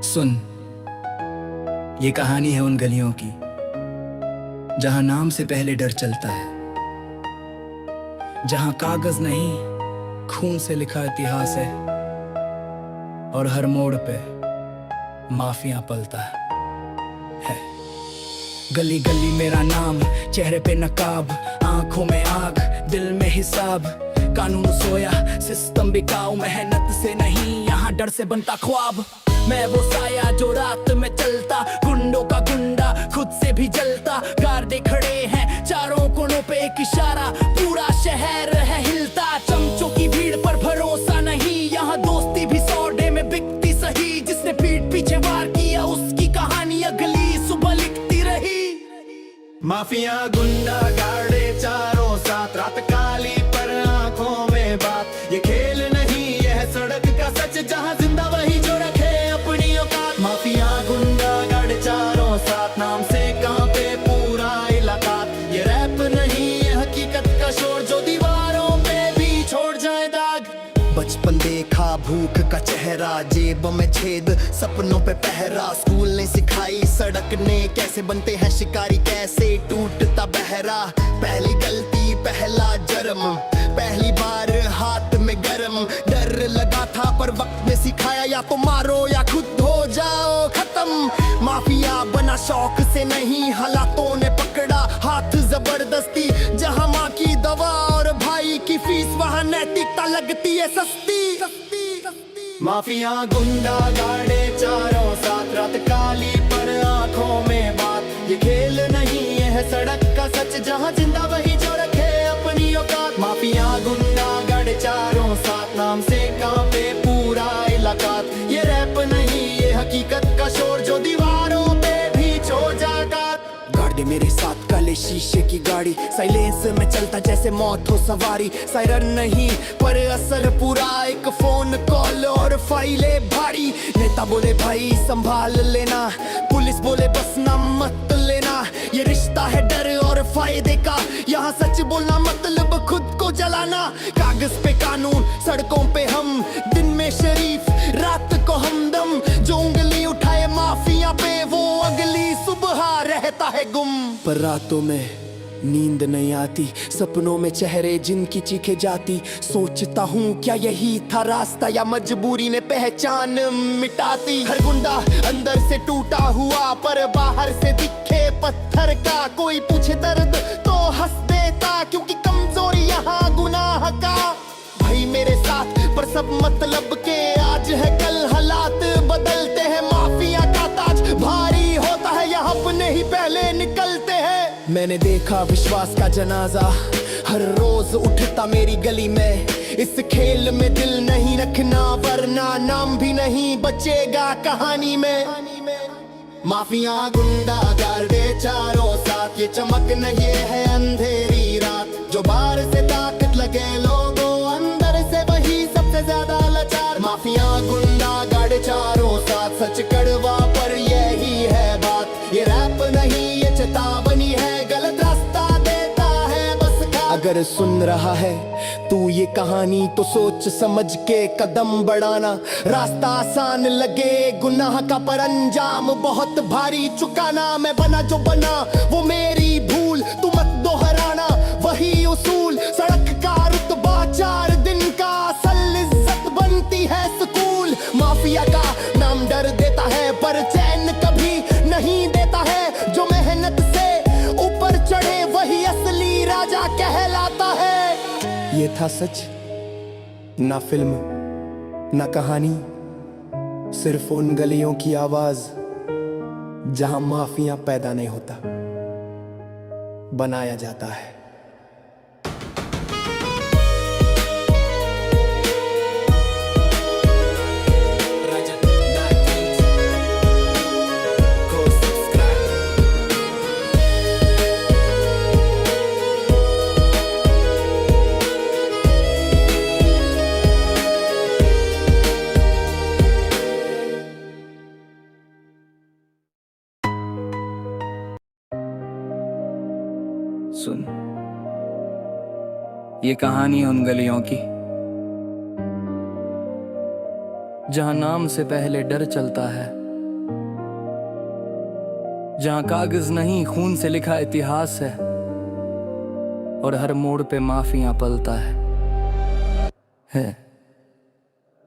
सुन, ये कहानी है उन गलियों की जहां नाम से पहले डर चलता है, जहां कागज नहीं खून से लिखा इतिहास है और हर मोड़ पे माफिया पलता है। गली गली मेरा नाम, चेहरे पे नकाब, आंखों में आग, दिल में हिसाब। कानून सोया, सिस्टम बिकाऊ, मेहनत से नहीं यहाँ डर से बनता ख्वाब। मैं वो साया जो रात में चलता, गुंडों का गुंडा खुद से भी जलता। गार्डे खड़े हैं चारों कोनों पे, एक इशारा पूरा शहर है हिलता। चमचों की भीड़ पर भरोसा नहीं, यहाँ दोस्ती भी सौदे में बिकती सही। जिसने पीठ पीछे वार किया उसकी कहानी अगली सुबह लिखती रही। माफिया गुंडा गार्डे चारों साथ, रात काली पर आंखों में बात। ये खेल नहीं यह सड़क का सच, जहाँ जिंदा वही जो रखे अपनी औकात। माफिया गुंडा गार्डे चारों साथ, नाम से कांपे पूरा इलाका। ये रैप नहीं ये हकीकत का शोर, जो दीवारों पे भी छोड़ जाए दाग। बचपन देखा भूख का चेहरा, जेब में छेद सपनों पे पहरा। स्कूल ने सिखाई सड़क ने कैसे बनते हैं शिकारी, कैसे टूटता बहरा। पहली गलती पहला जर्म, पहली बार हाथ में गरम। डर लगा था पर वक्त ने सिखाया, या तो मारो या खुद हो जाओ खत्म। माफिया बना शौक से नहीं, हालातों ने पकड़ा हाथ जबरदस्ती। जहाँ माँ की दवा और भाई की फीस, वहाँ नैतिकता लगती है सस्ती। माफिया गुंडा गार्डे चारों साथ, रात काली पर आंखों में बात। ये खेल नहीं ये है सड़क का सच, जहाँ जिंदा वही जो रखे अपनी औकात। माफिया गुंडा गार्डे चारों साथ, नाम से कांपे पूरा इलाका। ये रैप नहीं ये हकीकत का शोर, जो दीवारों पे भी छोड़ जाता। गार्डे मेरे साथ काले शीशे की गाड़ी, साइलेंस में चलता जैसे मौत हो सवारी। सायरन नहीं पर असर पूरा, एक फोन कॉल और फाइलें भारी। नेता बोले भाई संभाल लेना, पुलिस बोले बस नाम मत लेना। ये रिश्ता है डर और फायदे का, यहाँ सच बोलना मतलब खुद को जलाना। कागज पे कानून, सड़कों पे हम, दिन में शरीफ रात को हमदम। जो उंगली उठाए माफिया पे, वो अगली सुबह रहता है गुम। पर रातों में नींद नहीं आती, सपनों में चेहरे जिनकी चीखे जाती। सोचता हूँ क्या यही था रास्ता, या मजबूरी ने पहचान मिटाती। हर गुंडा अंदर से टूटा हुआ, पर बाहर से दिखे पत्थर का। कोई पूछे दर्द तो हंस देता, क्योंकि कमजोरी यहाँ गुनाह का। भाई मेरे साथ पर सब मतलब के, आज है कल हालात बदलते हैं। माफिया का ताज भारी होता है, यहाँ अपने ही पहले निकलते हैं। मैंने देखा विश्वास का जनाजा हर रोज उठता मेरी गली में। इस खेल में दिल नहीं रखना, वरना नाम भी नहीं बचेगा कहानी में। माफिया गुंडा गार्डे चारों साथ, ये चमक नहीं है अंधेरी रात। जो बाहर से ताकत लगे लोगों, अंदर से वही सबसे ज्यादा लाचार। माफिया गुंडा गार्डे चारों साथ, सच कड़वा पर यही है बात। ये रैप नहीं ये चेतावनी है, गलत रास्ता देता है बस का। अगर सुन रहा है तू ये कहानी, तो सोच समझ के कदम बढ़ाना। रास्ता आसान लगे गुनाह का, पर अंजाम बहुत भारी चुकाना। मैं बना जो बना वो मेरी भूल, तू मत दोहराना वही उसूल। सड़क का रुतबा 4 दिन का, असल इज्जत बनती है स्कूल। माफिया का नाम डर देता है, पर चैन कभी नहीं देता है। जो मेहनत से ऊपर चढ़े वही असली राजा कहलाता है। ये था सच, ना फिल्म ना कहानी, सिर्फ उन गलियों की आवाज जहां माफिया पैदा नहीं होता, बनाया जाता है। सुन, ये कहानी है उन गलियों की जहां नाम से पहले डर चलता है जहां कागज नहीं खून से लिखा इतिहास है और हर मोड़ पे माफिया पलता है।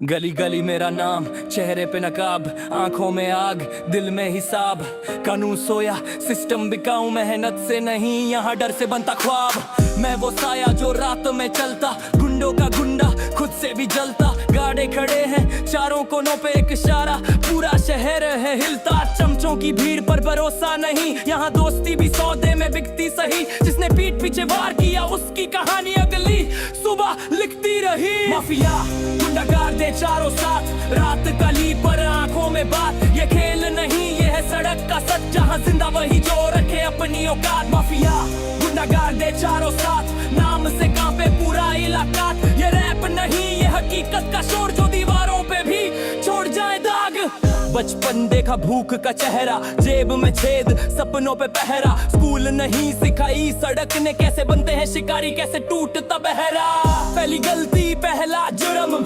गली गली मेरा नाम, चेहरे पे नकाब, आंखों में आग, दिल में हिसाब। कानून सोया, सिस्टम बिकाऊं, मेहनत से नहीं यहाँ डर से बनता ख्वाब। मैं वो साया जो रात में चलता, गुंडों का गुंडा खुद से भी जलता। गाड़े खड़े हैं चारों कोनों पे एक इशारा, पूरा शहर है हिलता। चमचों की भीड़ पर भरोसा नहीं, यहाँ दोस्ती भी सौदे में बिकती सही। जिसने पीठ पीछे वार किया उसकी कहानी अगली सुबह लिखती रही। माफिया गुंडागर्द चारों साथ, रात कली पर आंखों में बात। ये खेल नहीं ये है सड़क का सच, जहाँ जिंदा वही जो रखे अपनी औकात। माफिया गुंडागर्द चारों साथ, नाम से कांपे पूरा इलाका। ये रैप नहीं ये हकीकत का शोर, जो दीवारों पे भी छोड़ जाए दाग। बचपन देखा भूख का चेहरा, जेब में छेद सपनों पे पहरा। स्कूल नहीं सिखाई सड़क ने कैसे बनते हैं शिकारी, कैसे टूटता बहरा। पहली गलती पहला जुर्म,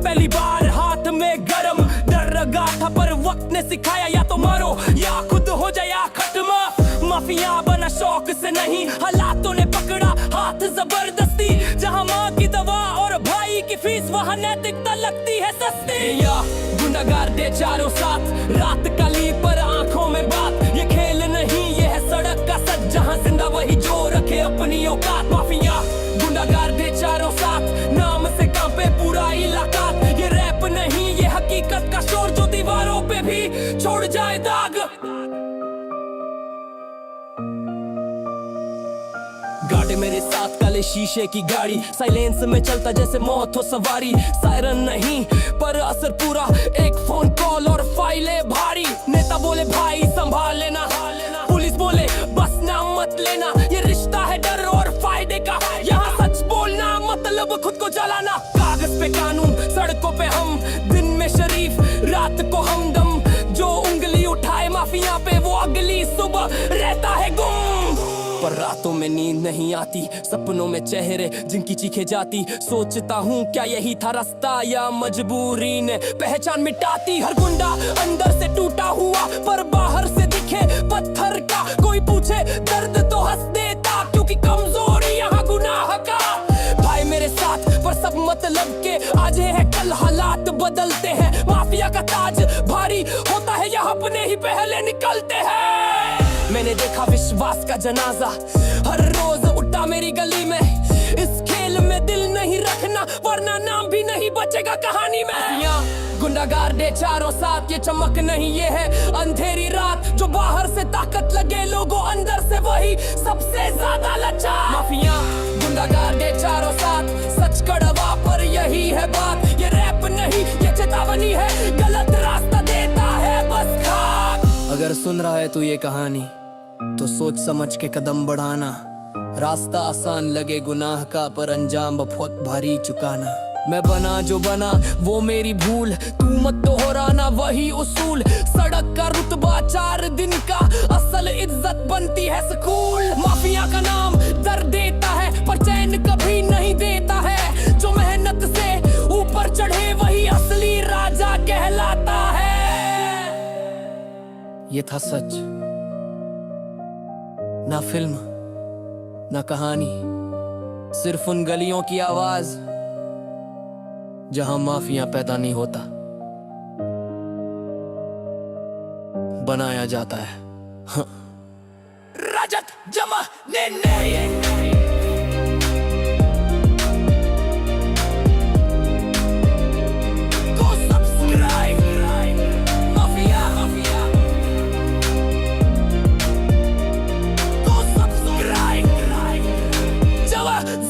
पहली बार हाथ में गरम। डर लगा था पर वक्त ने सिखाया, या तो मरो या खुद हो जाए खत्म। माफिया बना शौक से नहीं, हालातों ने पकड़ा हाथ जबरदस्ती। जहाँ माँ की दवा और भाई की फीस, वहाँ नैतिकता लगती है सस्ती। या गुंडागर्द चारों साथ, रात काली पर आंखों में बात। ये खेल नहीं ये है सड़क का सच, जहाँ जिंदा वही जो रखे अपनी औकात। माफिया गुंडागर्द चारों साथ, नाम से कांपे पूरा इलाका। ये रैप नहीं ये हकीकत का शोर, जो दीवारों पे भी छोड़ जाए दाग। गाड़ी मेरे साथ काले शीशे की गाड़ी, साइलेंस में चलता जैसे मौत हो सवारी। सायरन नहीं पर असर पूरा, एक फोन कॉल और फाइलें भारी। नेता बोले भाई संभाल लेना, पुलिस बोले बस नाम मत लेना। ये रिश्ता है डर और फायदे का, यहाँ सच बोलना मतलब खुद को जलाना। कागज पे कानून, सड़कों पे हम, दिन में शरीफ रात को हमदम। जो उंगली उठाए माफिया पे वो अगली सुबह रहता है गुम। पर रातों में नींद नहीं आती, सपनों में चेहरे जिनकी चीखें जाती। सोचता हूँ क्या यही था रास्ता, या मजबूरी ने पहचान मिटाती। हर गुंडा अंदर से टूटा हुआ पर बाहर से दिखे पत्थर का। कोई पूछे दर्द तो हंस देता, क्योंकि कमजोरी यहाँ गुनाह का। भाई मेरे साथ पर सब मतलब के, आज है कल हालात बदलते हैं। माफिया का ताज भारी होता है, यहाँ अपने ही पहले निकलते हैं। मैंने देखा विश्वास का जनाजा, हर रोज उठा मेरी गली में। इस खेल में दिल नहीं रखना, वरना नाम भी नहीं बचेगा कहानी में। गुंडागर्द चारों साथ, ये चमक नहीं ये है अंधेरी रात। जो बाहर से ताकत लगे लोगों, अंदर से वही सबसे ज्यादा लाचार। माफिया गुंडागर्द चारों साथ, सच कड़वा पर यही है बात। ये रैप नहीं ये चेतावनी है, गलत रास्ता देता है बस खाक। अगर सुन रहा है तू ये कहानी तो सोच समझ के कदम बढ़ाना। रास्ता आसान लगे गुनाह का, पर अंजाम बहुत भारी चुकाना। मैं बना जो बना वो मेरी भूल, तू मत दोहराना वही उसूल। सड़क का रुतबा 4 दिन का, असल इज्जत बनती है स्कूल। माफिया का नाम दर्द देता है पर चैन कभी नहीं देता है। जो मेहनत से ऊपर चढ़े वही असली राजा कहलाता है। ये था सच, ना फिल्म ना कहानी, सिर्फ उन गलियों की आवाज जहां माफिया पैदा नहीं होता, बनाया जाता है। हाँ। रजत जमा ने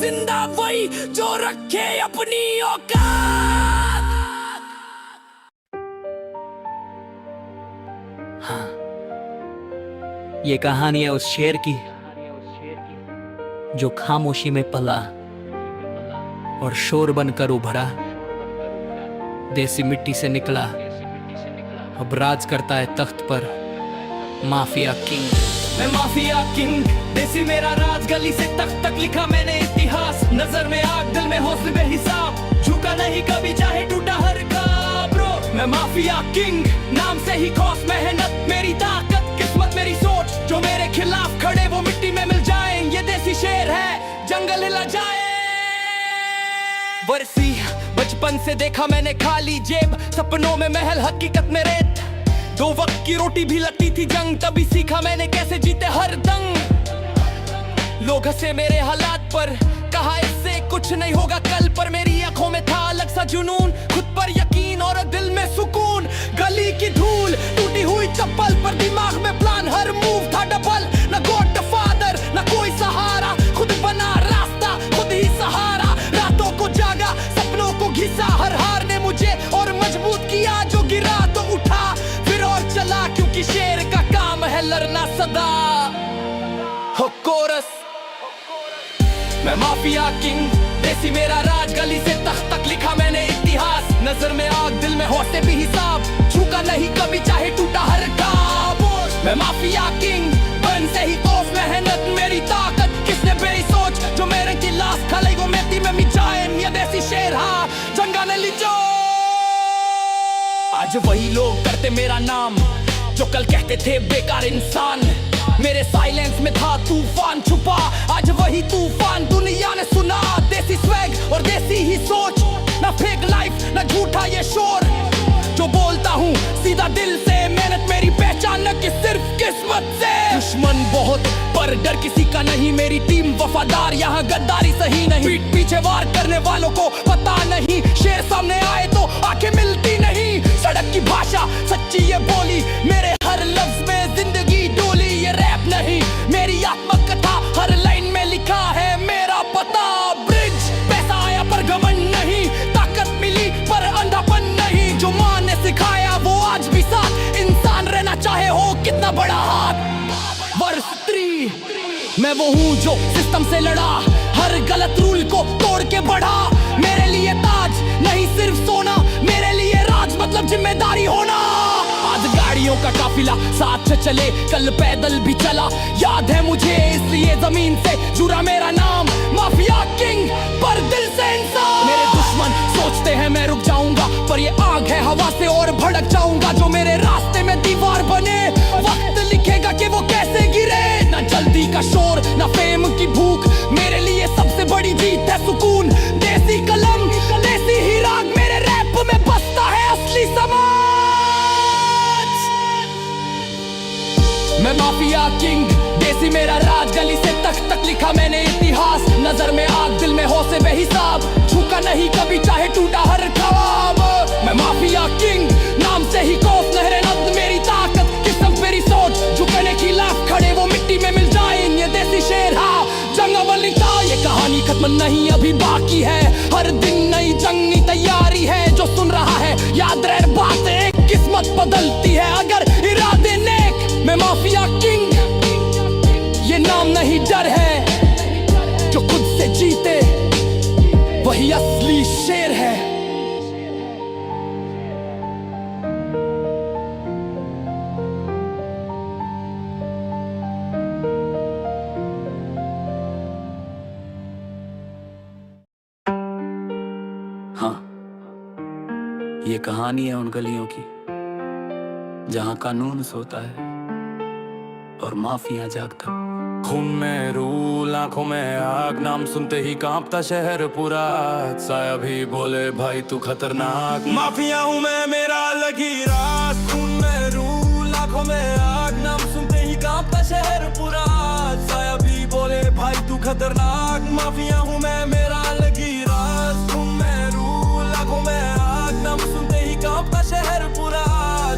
जिंदा वही जो रखे अपनी औकात। हाँ, ये कहानी है उस शेर की जो खामोशी में पला और शोर बनकर उभरा। देसी मिट्टी से निकला, अब राज करता है तख्त पर। माफिया किंग, मैं माफिया किंग, देसी मेरा राज। गली से तख्त तक लिखा मैंने इतिहास। नजर में आग, दिल में हौसले बेहिसाब। झुका नहीं कभी चाहे टूटा हर का ब्रो। मैं माफिया किंग, नाम से ही खौफ, मेहनत मेरी ताकत, किस्मत मेरी सोच। जो मेरे खिलाफ खड़े वो मिट्टी में मिल जाएं। ये देसी शेर है, जंगल हिला जाए। वर्सी बचपन से देखा मैंने खाली जेब, सपनों में महल हकीकत में रेत। 2 वक्त की रोटी भी लगती थी जंग, तभी सीखा मैंने कैसे जीते हर दंग। लोग हंसे मेरे हालात पर, कहा इससे कुछ नहीं होगा कल, पर मेरी आंखों में था अलग सा जुनून, खुद पर यकीन और दिल में सुकून। गली की धूल, टूटी हुई चप्पल पर दिमाग में प्लान, हर मूव था डबल। न गॉड फादर न कोई सहारा, खुद बना रास्ता खुद ही सहारा। रातों को जागा, सपनों को घिसा, हर हार ने मुझे और मजबूत किया। जो गिरा तो उठा फिर और चला, क्योंकि शेर का काम है लड़ना सदा। हो कोरस, मैं माफिया किंग, देसी मेरा राज, गली से तख्त तक लिखा मैंने इतिहास। नजर में आग, दिल में हौसले भी हिसाब, झुका नहीं कभी चाहे टूटा हर ख्वाब। मैं माफिया किंग, बन से ही खौफ, मेहनत मेरी ताकत, किसने मेरी सोच, जो मेरे की लाश खलाई वो मेटी में मिचाएं। ये देसी शेर हा, जंगा ने लिचो। आज वही लोग करते मेरा नाम, जो कल कहते थे बेकार इंसान। मेरे साइलेंस में था तूफान छुपा, आज वही तूफान दुनिया ने सुना। देसी स्वैग और देसी ही सोच, ना फेक लाइफ ना झूठा ये शोर। जो बोलता हूँ सीधा दिल से, मेहनत मेरी पहचान न कि सिर्फ किस्मत से। दुश्मन बहुत पर डर किसी का नहीं, मेरी टीम वफादार, यहाँ गद्दारी सही नहीं। पीठ पीछे वार करने वालों को पता नहीं, शेर सामने आए तो आंखें मिलती नहीं। सड़क की भाषा सच्ची ये बोली, मेरे हर लफ्ज में जिंदगी डोली। ये रैप नहीं मेरी आत्मकथा, हर लाइन में लिखा है मेरा पता। ब्रिज पैसा आया पर घमंड नहीं, ताकत मिली पर अंधापन नहीं। जो माँ ने सिखाया वो आज भी साथ, इंसान रहना चाहे हो कितना बड़ा हाथ। वर्ष 3 मैं वो हूँ जो सिस्टम से लड़ा, हर गलत रूल को तोड़ के बढ़ा। मेरे लिए ताज नहीं सिर्फ सोना, मेरे लिए राज मतलब जिम्मेदारी होना। आज गाड़ियों का काफिला साथ से चले, कल पैदल भी चला। याद है मुझे इसलिए जमीन से जुड़ा मेरा नाम, माफिया किंग पर दिल से इंसान। मेरे दुश्मन सोचते हैं मैं रुक जाऊंगा, पर ये आग है हवा से और भड़क जाऊंगा। जो मेरे रास्ते में दीवार बने, वक्त लिखेगा कि वो कैसे गिरे। ना जल्दी का शोर ना फेम की भूख, मेरे लिए सबसे बड़ी जीत है सुकून। देसी कलम देसी ही राग, मेरे रैप में बसता है असली समाज। मैं माफिया किंग, देसी मेरा राज, गली से तख्त तक लिखा मैंने इतिहास। नजर में आग, दिल में हौसले बेहिसाब, झुका नहीं कभी चाहे टूटा हर ख्वाब। मैं माफिया किंग, नाम से ही खौफ, लहरे नब्ज मेरी ताकत, किस्म मेरी सोच। झुकने की लाख खड़े वो मिट्टी में मिल जाए। ये देसी शेर हा, जंगा बलिता। ये कहानी खत्म नहीं अभी बाकी है, हर दिन नई जंगी तैयारी है। जो सुन रहा है याद रहे बात, एक किस्मत बदलती है अगर इरादे नेक। मैं माफिया किंग, ये नाम नहीं डर है, जो खुद से जीते वही असली शेर है। हाँ, ये कहानी है उन गलियों की जहां कानून सोता है और माफिया जागता। खून में रूल आंखों में आग, नाम सुनते ही कांपता शहर पूरा। साया भी बोले भाई तू खतरनाक, माफिया हूँ मैं मेरा अलग ही राज। खून में रूल आंखों में आग, नाम सुनते ही कांपता शहर पूरा। साया भी बोले भाई तू खतरनाक, माफिया हूँ मैं मेरा अलग ही राज। खून में रूल आंखों में आग, नाम सुनते ही कांपता शहर पूरा।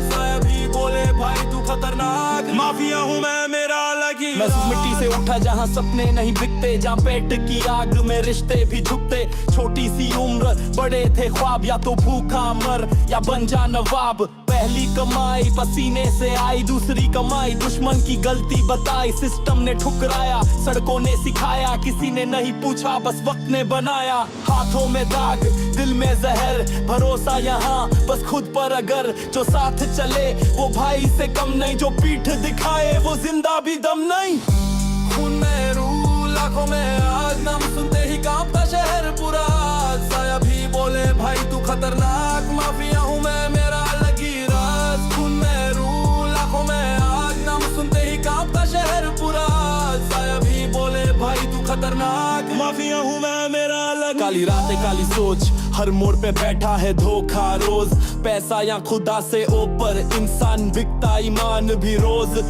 साया भी बोले भाई तू खतरनाक, माफिया हूँ मैं मेरा अलग ही। मैं उस मिट्टी से उठा जहाँ सपने नहीं बिकते, जहाँ पेट की आग में रिश्ते भी झुकते। छोटी सी उम्र बड़े थे ख्वाब, या तो भूखा मर या बन जा नवाब। पहली कमाई पसीने से आई, दूसरी कमाई दुश्मन की गलती बताई। सिस्टम ने ठुकराया, सड़कों ने सिखाया, किसी ने नहीं पूछा बस वक्त ने बनाया। हाथों में दाग दिल में जहर, भरोसा यहाँ बस खुद पर अगर। जो साथ चले वो भाई से कम नहीं, जो पीठ दिखाए वो जिंदा भी दम नहीं। खून में रूल आंखों में आग, नाम सुनते ही कांपता शहर पूरा। साया भी बोले भाई तू खतरनाक, माफिया हूँ मैं मेरा अलग ही राज। खून में रूल आंखों में आग, नाम सुनते ही कांपता शहर माफिया हूँ मैं, मेरा अलग। काली रातें काली सोच, हर मोड़ पे बैठा है धोखा रोज। पैसा या खुदा से ऊपर, इंसान बिकता ईमान भी रोज।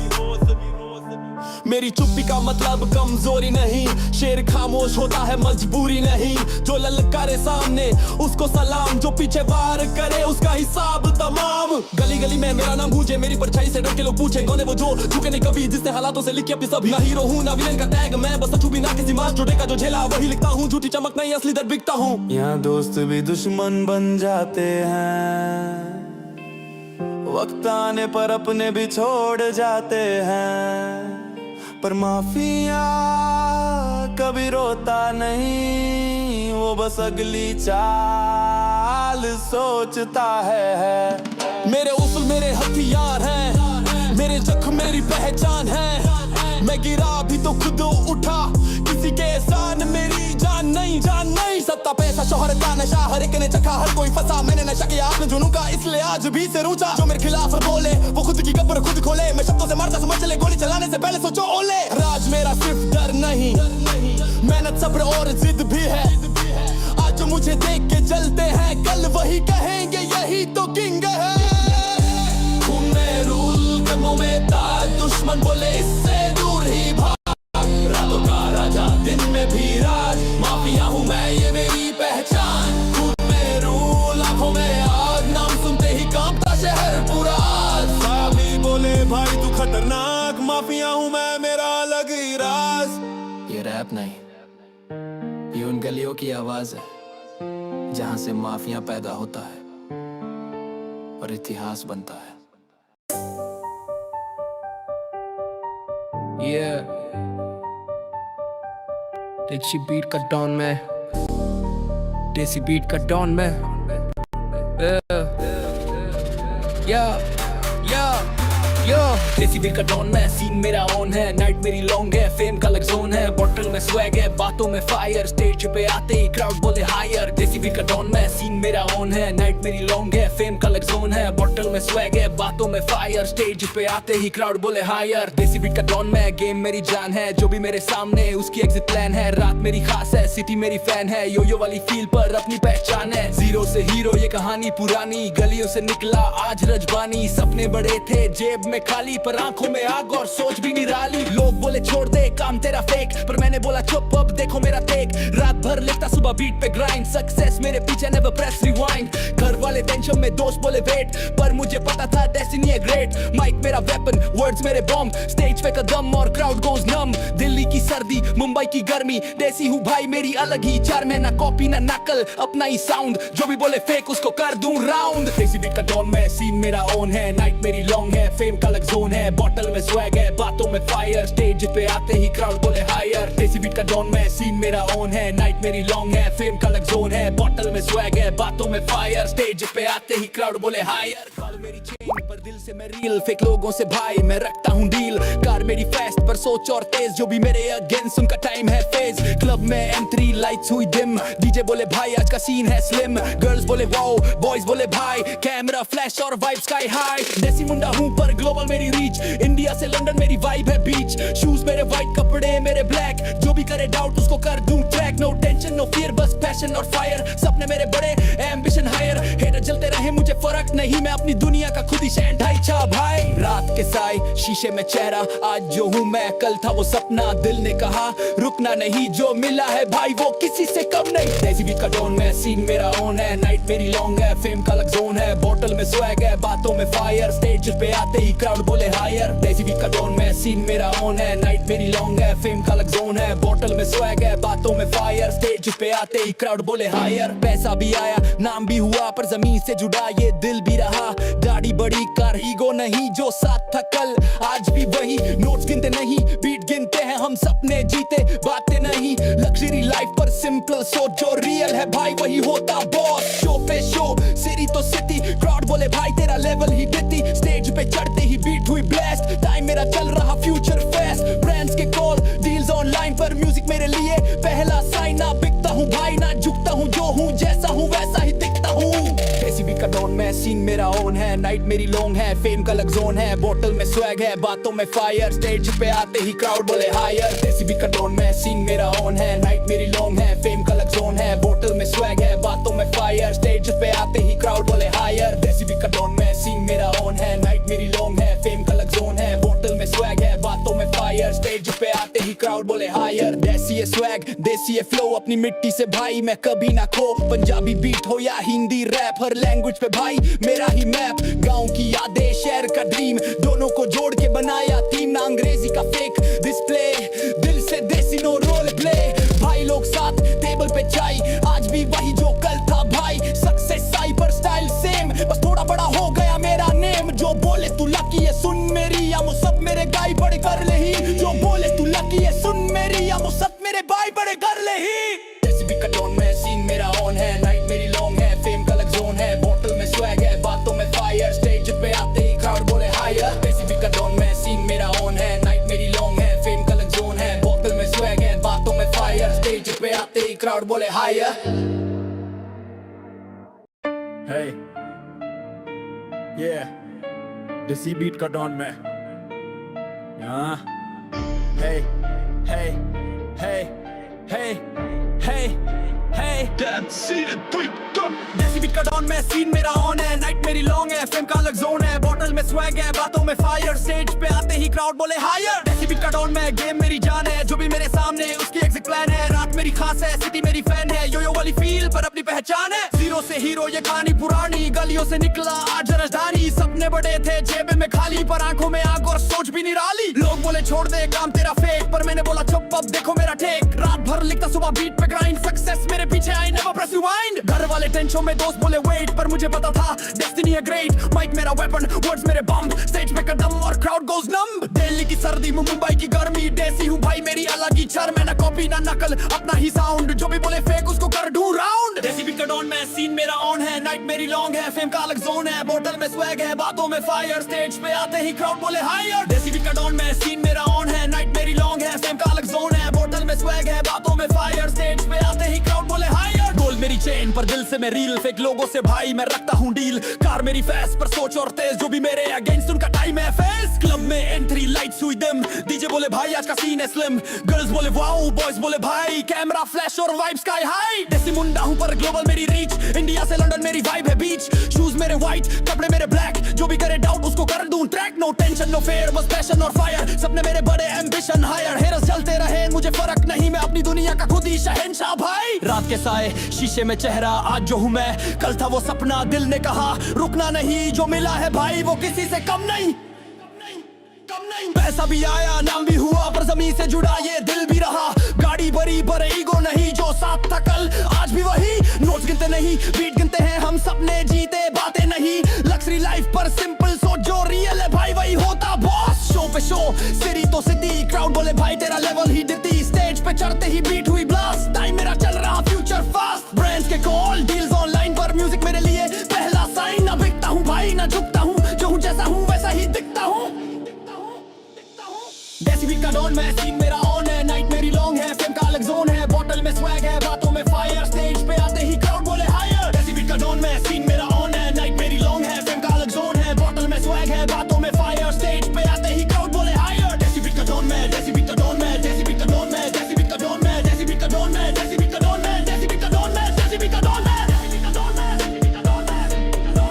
मेरी चुप्पी का मतलब कमजोरी नहीं, शेर खामोश होता है मजबूरी नहीं। जो ललकारे सामने उसको सलाम, जो पीछे वार करे उसका हिसाब तमाम। गली गली में मेरा नाम गूंजे, मेरी परछाई से डर के लोग पूछे कौन है वो जो झुके नहीं कभी, जिसने हालातों से लिखी अपनी सभी। ना हीरो हूँ ना विलेन का टैग, मैं बस छुपी ना किसी मास टोटे का जो झेला वही लिखता हूँ। झूठी चमक नहीं असली दर्द बिकता हूँ। यहाँ दोस्त भी दुश्मन बन जाते हैं, वक्त आने पर अपने भी छोड़ जाते हैं। पर माफिया कभी रोता नहीं, वो बस अगली चाल सोचता है। मेरे उसूल मेरे हथियार हैं, मेरे जख्म मेरी पहचान है। मैं गिरा भी तो खुद उठा, किसी के एहसान मेरी जान नहीं, जान नहीं। सत्ता पैसा शोहरत का नशा हर एक ने चखा, हर कोई फंसा मैंने नशा किया आपने जुनून का, इसलिए आज भी सिर ऊंचा। जो मेरे खिलाफ बोले वो खुद की कब्र खुद खोले, मैं शब्दों से मारता समझ चले, गोली चलाने से पहले सोचो ओले। राज मेरा सिर्फ डर नहीं, मेहनत सब्र और जिद भी है। आज जो मुझे देख के जलते हैं, कल वही कहेंगे यही तो किंग है। खून में रूल कदमों में ताज, दुश्मन बोले इससे दूर ही भाग। रातों का राजा दिन में भी राज, माफिया हूँ मैं ये मेरी पहचान। खून में रूल आंखों में आग, नाम सुनते ही कांपता शहर पूरा। साहबी बोले भाई तू खतरनाक, माफिया हूँ मैं, मेरा अलग ही राज। ये रैप नहीं, ये उन गलियों की आवाज है जहां से माफिया पैदा होता है और इतिहास बनता है। देसी बीट का डॉन में, देसी बीट का डॉन में। देसी बीट का डॉन में, सीन मेरा ऑन है, नाइट मेरी लॉन्ग है, फेम का अलग जोन है। बॉटल में स्वैग है, बातों में फायर, स्टेज पे आते ही क्राउड बोले हायर। देसी बीट का डॉन में, सीन मेरा ऑन है, नाइट मेरी लॉन्ग है, फेम का अलग जोन है। बॉटल में स्वैग है, बातों में फायर, स्टेज पे आते ही क्राउड बोले हायर। देसी बीट का डॉन में, गेम मेरी जान है, जो भी मेरे सामने उसकी एग्जिट प्लान है। रात मेरी खास है, सिटी मेरी फैन है, यो वाली फील पर अपनी पहचान है। जीरो से हीरो ये कहानी पुरानी, गलियों से निकला आज रजबानी। सपने बड़े थे जेब में खाली, पर आंखों में आग और सोच भी निराली। लोग बोले छोड़ दे काम तेरा फेक, पर मैंने बोला चुप अब देखो मेरा टेक। रात भर लिखता सुबह बीट पे ग्राइंड, सक्सेस मेरे पीछे नेवर प्रेस रिवाइंड। घर वाले टेंशन में, दोस्त बोले वेट, पर मुझे पता था डेस्टिनी है ग्रेट। माइक मेरा वेपन, वर्ड्स मेरे बॉम्ब, स्टेज पे कदम और क्राउड गोज नम। दिल्ली की सर्दी, मुंबई की गर्मी, देसी हूँ भाई मेरी अलग ही चार। मैं ना कॉपी ना नकल, अपना ही साउंड, जो भी बोले फेक उसको कर दूं राउंड। देसी बीट का डॉन में, सीन मेरा ऑन है, नाइट मेरी लॉन्ग है, फेम का अलग जोन है। बॉटल में स्वैग है, बातों में फायर, स्टेज पे आते ही क्राउड बोले हायर। देसी बीट का डॉन में, सीन मेरा ऑन है, नाइट मेरी लॉन्ग है, फेम का अलग जोन है। बॉटल में स्वैग है, बातों में फायर, स्टेज पे आते ही क्राउड बोले हायर। कॉल मेरी चेन पर दिल से मैं रियल, फेक लोगों से भाई मैं रखता हूँ डील। कार मेरी फास्ट पर सोच और तेज, जो भी मेरे अगेंस्ट उनका टाइम है फेज। क्लब में M3 लाइट्स हुई डिम, डीजे बोले भाई आज का सीन है स्लिम। गर्ल्स बोले वाओ, बॉयज बोले भाई, कैमरा फ्लैश और वाइब स्काई हाई। देसी मुंडा हूँ पर ग्लोबल मेरी रीच, इंडिया से लंदन मेरी वाइब है बीच। शूज मेरे व्हाइट, कपड़े मेरे ब्लैक, जो भी करे डाउट उसको कर दूं track. No tension no fear, बस पैशन और फायर, सपने मेरे बड़े एम्बिशन हायर। हेटर जलते रहे मुझे फर्क नहीं, मैं अपनी दुनिया का खुद ही शहर ढाईचा भाई। रात के साए शीशे में चेहरा, आज जो हूँ मैं कल था वो सपना। दिल ने कहा रुकना नहीं, जो मिला है भाई वो किसी से कम नहीं। देसी बीट का डॉन में, सीन मेरा ऑन है, नाइट मेरी लॉन्ग है, फेम का अलग जोन है। बॉटल में स्वैग है, बातों में फायर, स्टेज पे आते ही क्राउड बोले हायर। देसी बीट का डॉन में, सीन मेरा ऑन है, नाइट मेरी लॉन्ग है, फेम का अलग जोन है। बॉटल में स्वैग है, बातों में फायर, स्टेज पे आते ही क्राउड बोले हायर। पैसा भी आया, नाम भी हुआ, पर जमीन से जुड़ा ये दिल भी रहा। दाढ़ी बड़ी कार ईगो नहीं, जो साथ था कल आज भी वही। नोट्स गिनते नहीं, बीट गिनते हैं हम, सपने जीते बातें नहीं। लग्जरी लाइफ पर सिंपल सोच, जो रियल है भाई वही होता बॉस। शो पे शो, सिटी तो सिटी, क्राउड बोले भाई तेरा लेवल ही दिती। स्टेज पे चढ़ते ही बीट हुई ब्लास्ट, टाइम मेरा चल रहा फ्यूचर फेस्ट। ब्रांड्स के कॉल, डील्स ऑनलाइन पर, म्यूजिक मेरे लिए पहला साइन। ना बिकता हूँ भाई ना झुकता हूँ, जो हूँ जैसा हूँ वैसा ही दिखता हूँ। देसी बीट का डॉन में, सीन मेरा ऑन है, नाइट मेरी लॉन्ग है, फेम का अलग जोन है, बोतल में स्वैग है, बातों में फायर, स्टेज पे आते ही क्राउड बोले हायर। देसी बीट का टोन में सीन मेरा ऑन है, नाइट मेरी लॉन्ग है, फेम का अलग जोन है, बोतल में स्वैग है, बातों में फायर, स्टेज पे आते ही क्राउड बोले हायर। देसी बीट का टोन में सीन मेरा ऑन है, नाइट मेरी लॉन्ग है, फेम का अलग जोन है, बोतल में स्वैग है, बातों में फायर, स्टेज पे आते ही क्राउड बोले हायर। देसी है स्वैग, देसी है फ्लो, अपनी मिट्टी से भाई मैं कभी ना खो। पंजाबी बीट हो या हिंदी रैप, हर लैंग्वेज पे भाई मेरा ही मैप। गांव की यादें, शहर का ड्रीम, दोनों को जोड़ के बनाया थीम। ना अंग्रेजी का फेक डिस्प्ले, दिल से देसी नो रोल प्ले। भाई लोग साथ टेबल पे चाय, आज भी वही जो कल था भाई। सक्सेस आई पर स्टाइल सेम, बस थोड़ा बड़ा हो गया मेरा नेम। जो बोले तू लकी है सुन मेरी, या वो सब मेरे गाय बड़े कर ले ही। जो बोले तू लकी है सुन मेरी, या वो सब मेरे भाई बड़े कर ले ही। देसी बीट का टोन में सीन मेरा ऑन है, नाइट मेरी लॉन्ग है, फेम का अलग जोन है, बोतल में स्वैग है, बातों में फायर, स्टेज पे आते ही क्राउड बोले हायर। देसी बीट का टोन में सीन मेरा ऑन है, नाइट मेरी लॉन्ग है, फेम का अलग जोन है, बोतल में स्वैग है, बातों में फायर, स्टेज पे आते ही क्राउड बोले हायर। Hey, yeah, देसी बीट का डॉन में, हाँ, hey, hey, hey, hey, hey, hey, देसी बीट का डॉन में सीन मेरा ऑन है, नाइट मेरी लॉन्ग है, फेम का अलग जोन है, बोतल में स्वैग है, बातों में फायर, स्टेज पे आते ही क्राउड बोले हायर। देसी बीट का डॉन में गेम मेरी जान है, जो भी मेरे सामने उसकी एग्जिट प्लान है। रात मेरी खास है, सिटी मेरी फैन है, यो वाली फील पर अपनी पहचान है। जीरो से हीरो ये कहानी पुरानी, गलियों से निकला आज राजधानी। सपने बड़े थे जेब में खाली, पर आंखों में आग और सोच भी निराली। लोग बोले छोड़ दे काम तेरा फेक, पर मैंने बोला चुप अब देखो मेरा टेक। रात भर लिखता सुबह बीट पे ग्राइंड, सक्सेस मेरे पीछे आई नेवर प्रेस रिवाइंड। घर वाले टेंशन में दोस्त बोले वेट, पर मुझे पता था डेस्टिनी है ग्रेट। माइक मेरा वेपन, वर्ड्स मेरे बम, स्टेज पे कदम और क्राउड गोज नम। दिल्ली की सर्दी, मुंबई की गर्मी, देसी हूँ भाई मेरी अलग ही चार। मैं ना कॉपी ना नकल, अपना ही साउंड, जो भी बोले फेक उसको कर दूं राउंड। देसी बीट का डॉन में सीन मेरा ऑन है, नाइट मेरी लॉन्ग है, फेम का अलग जोन है, बोतल में स्वैग है, बातों में फायर, स्टेज पे आते ही क्राउड बोले हायर। देसी बीट का डॉन में सीन मेरा ऑन है, नाइट मेरी लॉन्ग है, फेम का अलग जोन है, बोतल में स्वैग है, बातों में फायर, स्टेज पे आते ही क्राउड बोले हायर। गोल मेरी चेन पर दिल से मैं रील, फेक लोगों से भाई मैं रखता हूँ डील। कार मेरी फैस पर सोच और तेज, जो भी मेरे अगेंस्ट उनका टाइम है फेस। क्लब में एंट्री लाइट्स हुई डिम, डीजे बोले भाई आज का सीन है स्लिम। गर्ल्स बोले वाओ, बॉयज बोले भाई कैमरा फ्लैश और वाइब स्काई हाई। देसी मुंडा हूँ पर ग्लोबल मेरी रीच, इंडिया से लंदन मेरी वाइब है बीच। शूज मेरे व्हाइट, कपड़े मेरे ब्लैक, जो भी करे डाउट उसको कर दूं track. No tension no fear, बस पैशन और फायर, सपने मेरे बड़े एम्बिशन हायर। हेरस चलते रहे मुझे फर्क नहीं, मैं अपनी दुनिया का खुद ही शहंशाह भाई। रात के साए शीशे में चेहरा, आज जो हूँ मैं कल था वो सपना। दिल ने कहा रुकना नहीं, जो मिला है भाई वो किसी से कम नहीं। पैसा भी आया, नाम भी हुआ, पर जमीन से जुड़ा ये दिल भी रहा। गाड़ी भरी पर ईगो नहीं, जो साथ था कल आज भी वही। नोट्स गिनते नहीं बीट गिनते हैं हम, सपने जीते बातें नहीं। लग्जरी लाइफ पर सिंपल सोच, जो रियल है भाई वही होता बॉस। शो पे शो, सिटी तो सिटी, क्राउड बोले भाई तेरा लेवल ही दिखती। स्टेज पे चढ़ते ही बीट हुई ब्लास्ट, टाइम मेरा चल रहा फ्यूचर फास्ट। ब्रांड्स के कॉल, डील्स ऑनलाइन पर म्यूजिक मेरे लिए पहला साइन। ना बिकता हूँ भाई ना झुकता हूँ, जो हूँ जैसा हूँ वैसा ही दिखता हूँ। देसी बीट का डॉन में सीन मेरा ऑन है, नाइट मेरी लॉन्ग है, फेम का अलग जोन है, बोतल में स्वैग है, बातों में फायर, स्टेज पे आते ही क्राउड बोले हायर। देसी बीट का डॉन में सीन मेरा ऑन है, नाइट मेरी लॉन्ग है, फेम का अलग जोन है, बोतल में स्वैग है, बातों में फायर, स्टेज पे आते ही क्राउड बोले हायर। देसी बीट का डॉन में, देसी बीट का डॉन में, देसी बीट का डॉन में, देसी बीट का डॉन में, देसी बीट का डॉन में, देसी बीट का डॉन में, देसी बीट का डॉन में, देसी बीट का डॉन में, देसी बीट का डॉन में, देसी बीट का डॉन में, देसी बीट का डॉन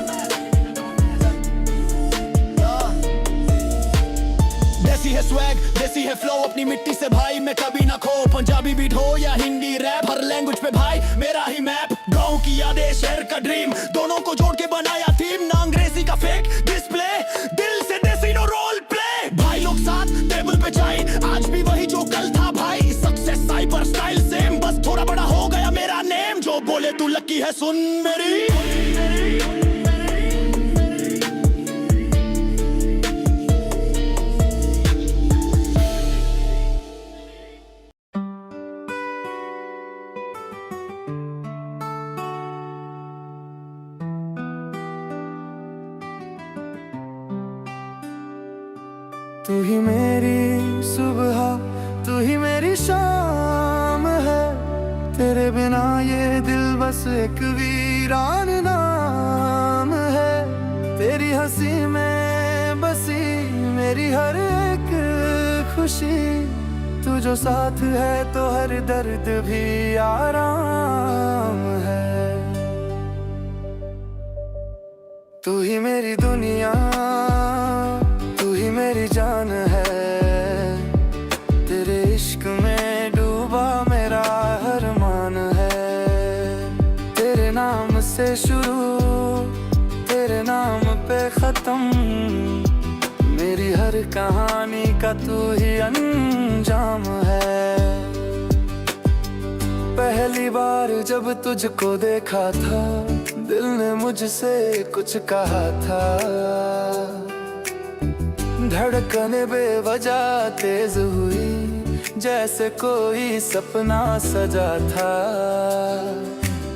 में। देसी है स्वैग, देसी है फ्लो, अपनी मिट्टी से भाई मैं कभी ना खो। पंजाबी बीट हो या हिंदी रैप, हर लैंग्वेज पे भाई मेरा ही मैप। गांव की यादें, शहर का ड्रीम, दोनों को जोड़ के बनाया थीम। ना अंग्रेजी का फेक डिस्प्ले, दिल से देसी नो रोल प्ले। भाई लोग साथ टेबल पे जाए, आज भी वही जो कल था भाई। सक्सेस आई पर स्टाइल सेम, बस थोड़ा बड़ा हो गया मेरा नेम। जो बोले तू लकी है सुन मेरी। तू ही मेरी सुबह, तू ही मेरी शाम है। तेरे बिना ये दिल बस एक वीरान नाम है। मेरी हर एक खुशी, तू जो साथ है तो हर दर्द भी आराम है। तू ही मेरी दुनिया, तू ही मेरी जान है, तेरे इश्क में डूबा मेरा हर मान है। तेरे नाम से शुरू, तेरे नाम पे खत्म, मेरी हर कहानी का तू ही अंजाम है। पहली बार जब तुझको देखा था, दिल ने मुझसे कुछ कहा था। धड़कने बेवजह तेज हुई, जैसे कोई सपना सजा था।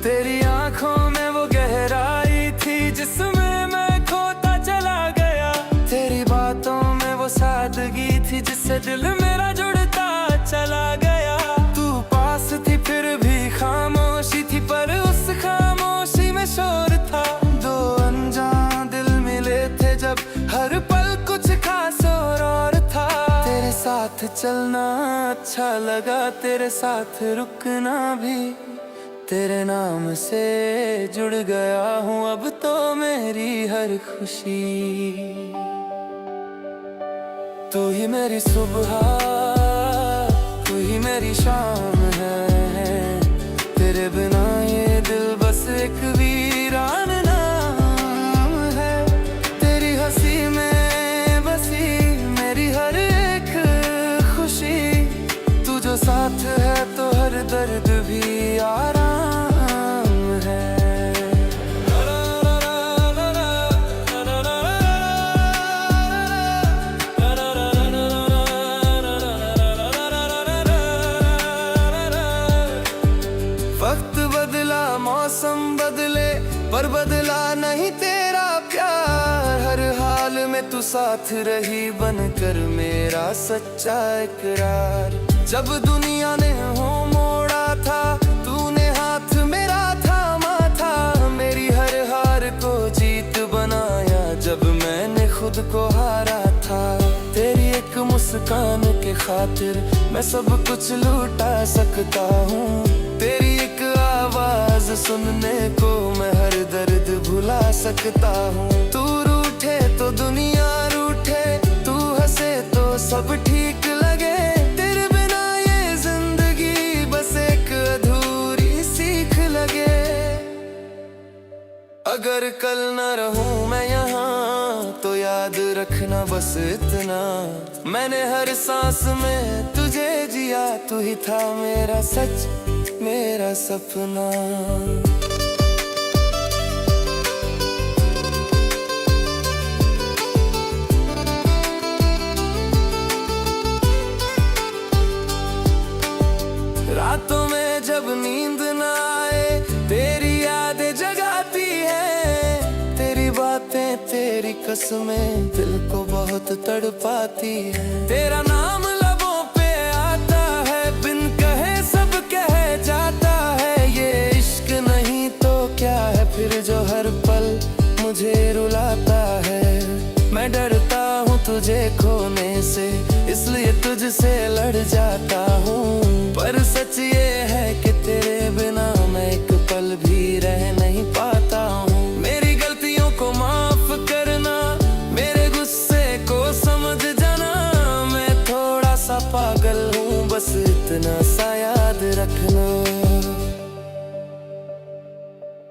तेरी आंखों में वो गहराई थी जिसमें मैं खोता चला गया। तेरी बातों में वो सादगी थी जिससे दिल मेरा जुड़ता चला गया। तू पास थी फिर भी खामोशी थी, पर उस खामोशी में शोर था। दो अनजान दिल मिले थे जब, हर पल कुछ खास और था। तेरे साथ चलना अच्छा लगा, तेरे साथ रुकना भी। तेरे नाम से जुड़ गया हूँ अब तो मेरी हर खुशी। तू ही मेरी सुबह, तू ही मेरी शाम है। तेरे बिना ये दिल बस एक वीरान नाम है। तेरी हंसी में बसी मेरी हर एक खुशी, तू जो साथ है तो हर दर्द भी आराम है। वक्त बदला, मौसम बदले, पर बदला नहीं तेरा प्यार। हर हाल में तू साथ रही बनकर मेरा सच्चा इकरार। जब दुनिया ने हो मोड़ा था, तूने हाथ मेरा थामा था। मेरी हर हार को जीत बनाया जब मैंने खुद को हारा था। तेरी एक मुस्कान के खातिर मैं सब कुछ लूटा सकता हूँ। तेरी एक आवाज सुनने को मैं हर दर्द भुला सकता हूँ। तू रूठे तो दुनिया रूठे, तू हंसे तो सब ठीक लगे। तेरे बिना ये जिंदगी बस एक अधूरी सीख लगे। अगर कल न रहूं मैं यहाँ तो याद रखना बस इतना, मैंने हर सांस में तुझे जिया। तू ही था मेरा सच, मेरा सपना। रातों में जब नींद ना आए, तेरी यादें जगाती है। तेरी बातें, तेरी कसमें दिल को बहुत तड़पाती है। तेरा नाम लबों पे आता है, बिन कहे सब कह जाता है। ये इश्क नहीं तो क्या है फिर जो हर पल मुझे रुलाता है। मैं डरता हूँ तुझे खोने से, इसलिए तुझसे लड़ जाता हूँ। पर सच ये है कि तेरे बिना मैं एक पल भी रह नहीं पाता हूँ। मेरी गलतियों को माफ करना, मेरे गुस्से को समझ जाना। मैं थोड़ा सा पागल हूँ, बस इतना सा याद रखना।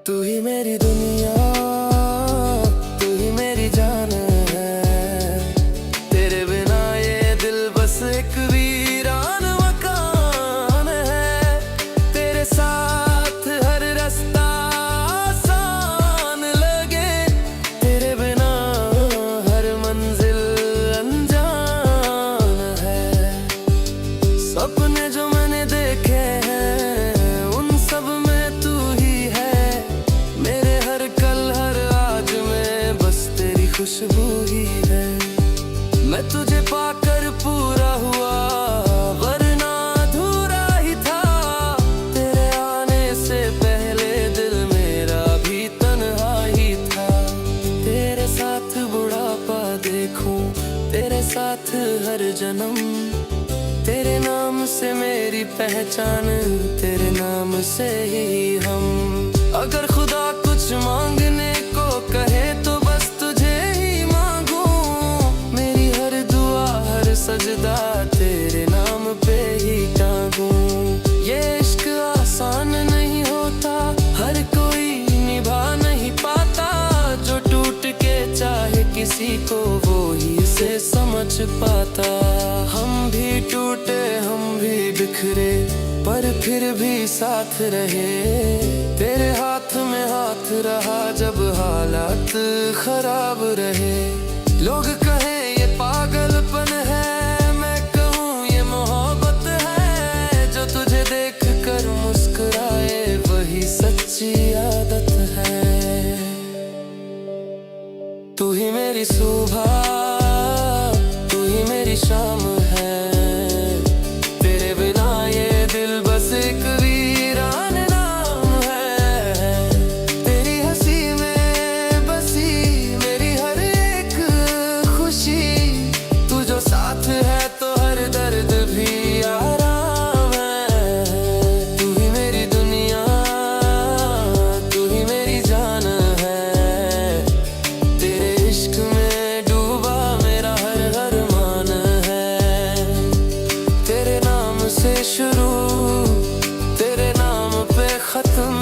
तू ही मेरी दुनिया, तू ही मेरी जान है। तेरे बिना ये दिल बस एक वीरान मकान है। तेरे साथ हर रास्ता आसान लगे, तेरे बिना हर मंजिल अनजान है। सपने जो मैंने देखे हैं उन सब में तू ही है। मेरे हर कल हर आज में बस तेरी खुशबू ही है। मैं तुझे पाकर पूरा हुआ, वरना अधूरा ही था। तेरे आने से पहले दिल मेरा भी तन्हा ही था। तेरे साथ बुढ़ापा देखूं तेरे साथ हर जन्म, तेरे नाम से मेरी पहचान, तेरे नाम से ही हम। अगर खुदा कुछ मांगने को कहे तो बस तुझे ही मांगू, मेरी हर दुआ हर सजदा तेरे नाम पे ही टांगू। ये इश्क आसान नहीं होता, हर कोई निभा नहीं पाता, जो टूट के चाहे किसी को वो ही से समझ पाता। हम भी टूटे हम भी बिखरे पर फिर भी साथ रहे, तेरे हाथ में हाथ रहा जब हालात खराब रहे। लोग कहें ये पागलपन है, मैं कहूँ ये मोहब्बत है, जो तुझे देख कर मुस्कुराए वही सच्ची आदत है। तू ही मेरी सुबह, तू ही मेरी शाम है, तेरे बिना ये दिल बस एक वीरान नाम है। तेरी हंसी में बसी मेरी हर एक खुशी, तू जो साथ है तो हर दर्द भी आराम है। तू ही मेरी दुनिया, तू ही मेरी जान है, तेरे इश्क में डूबा मेरा हर अरमान है। तेरे नाम से शुरू, तेरे नाम पे खत्म,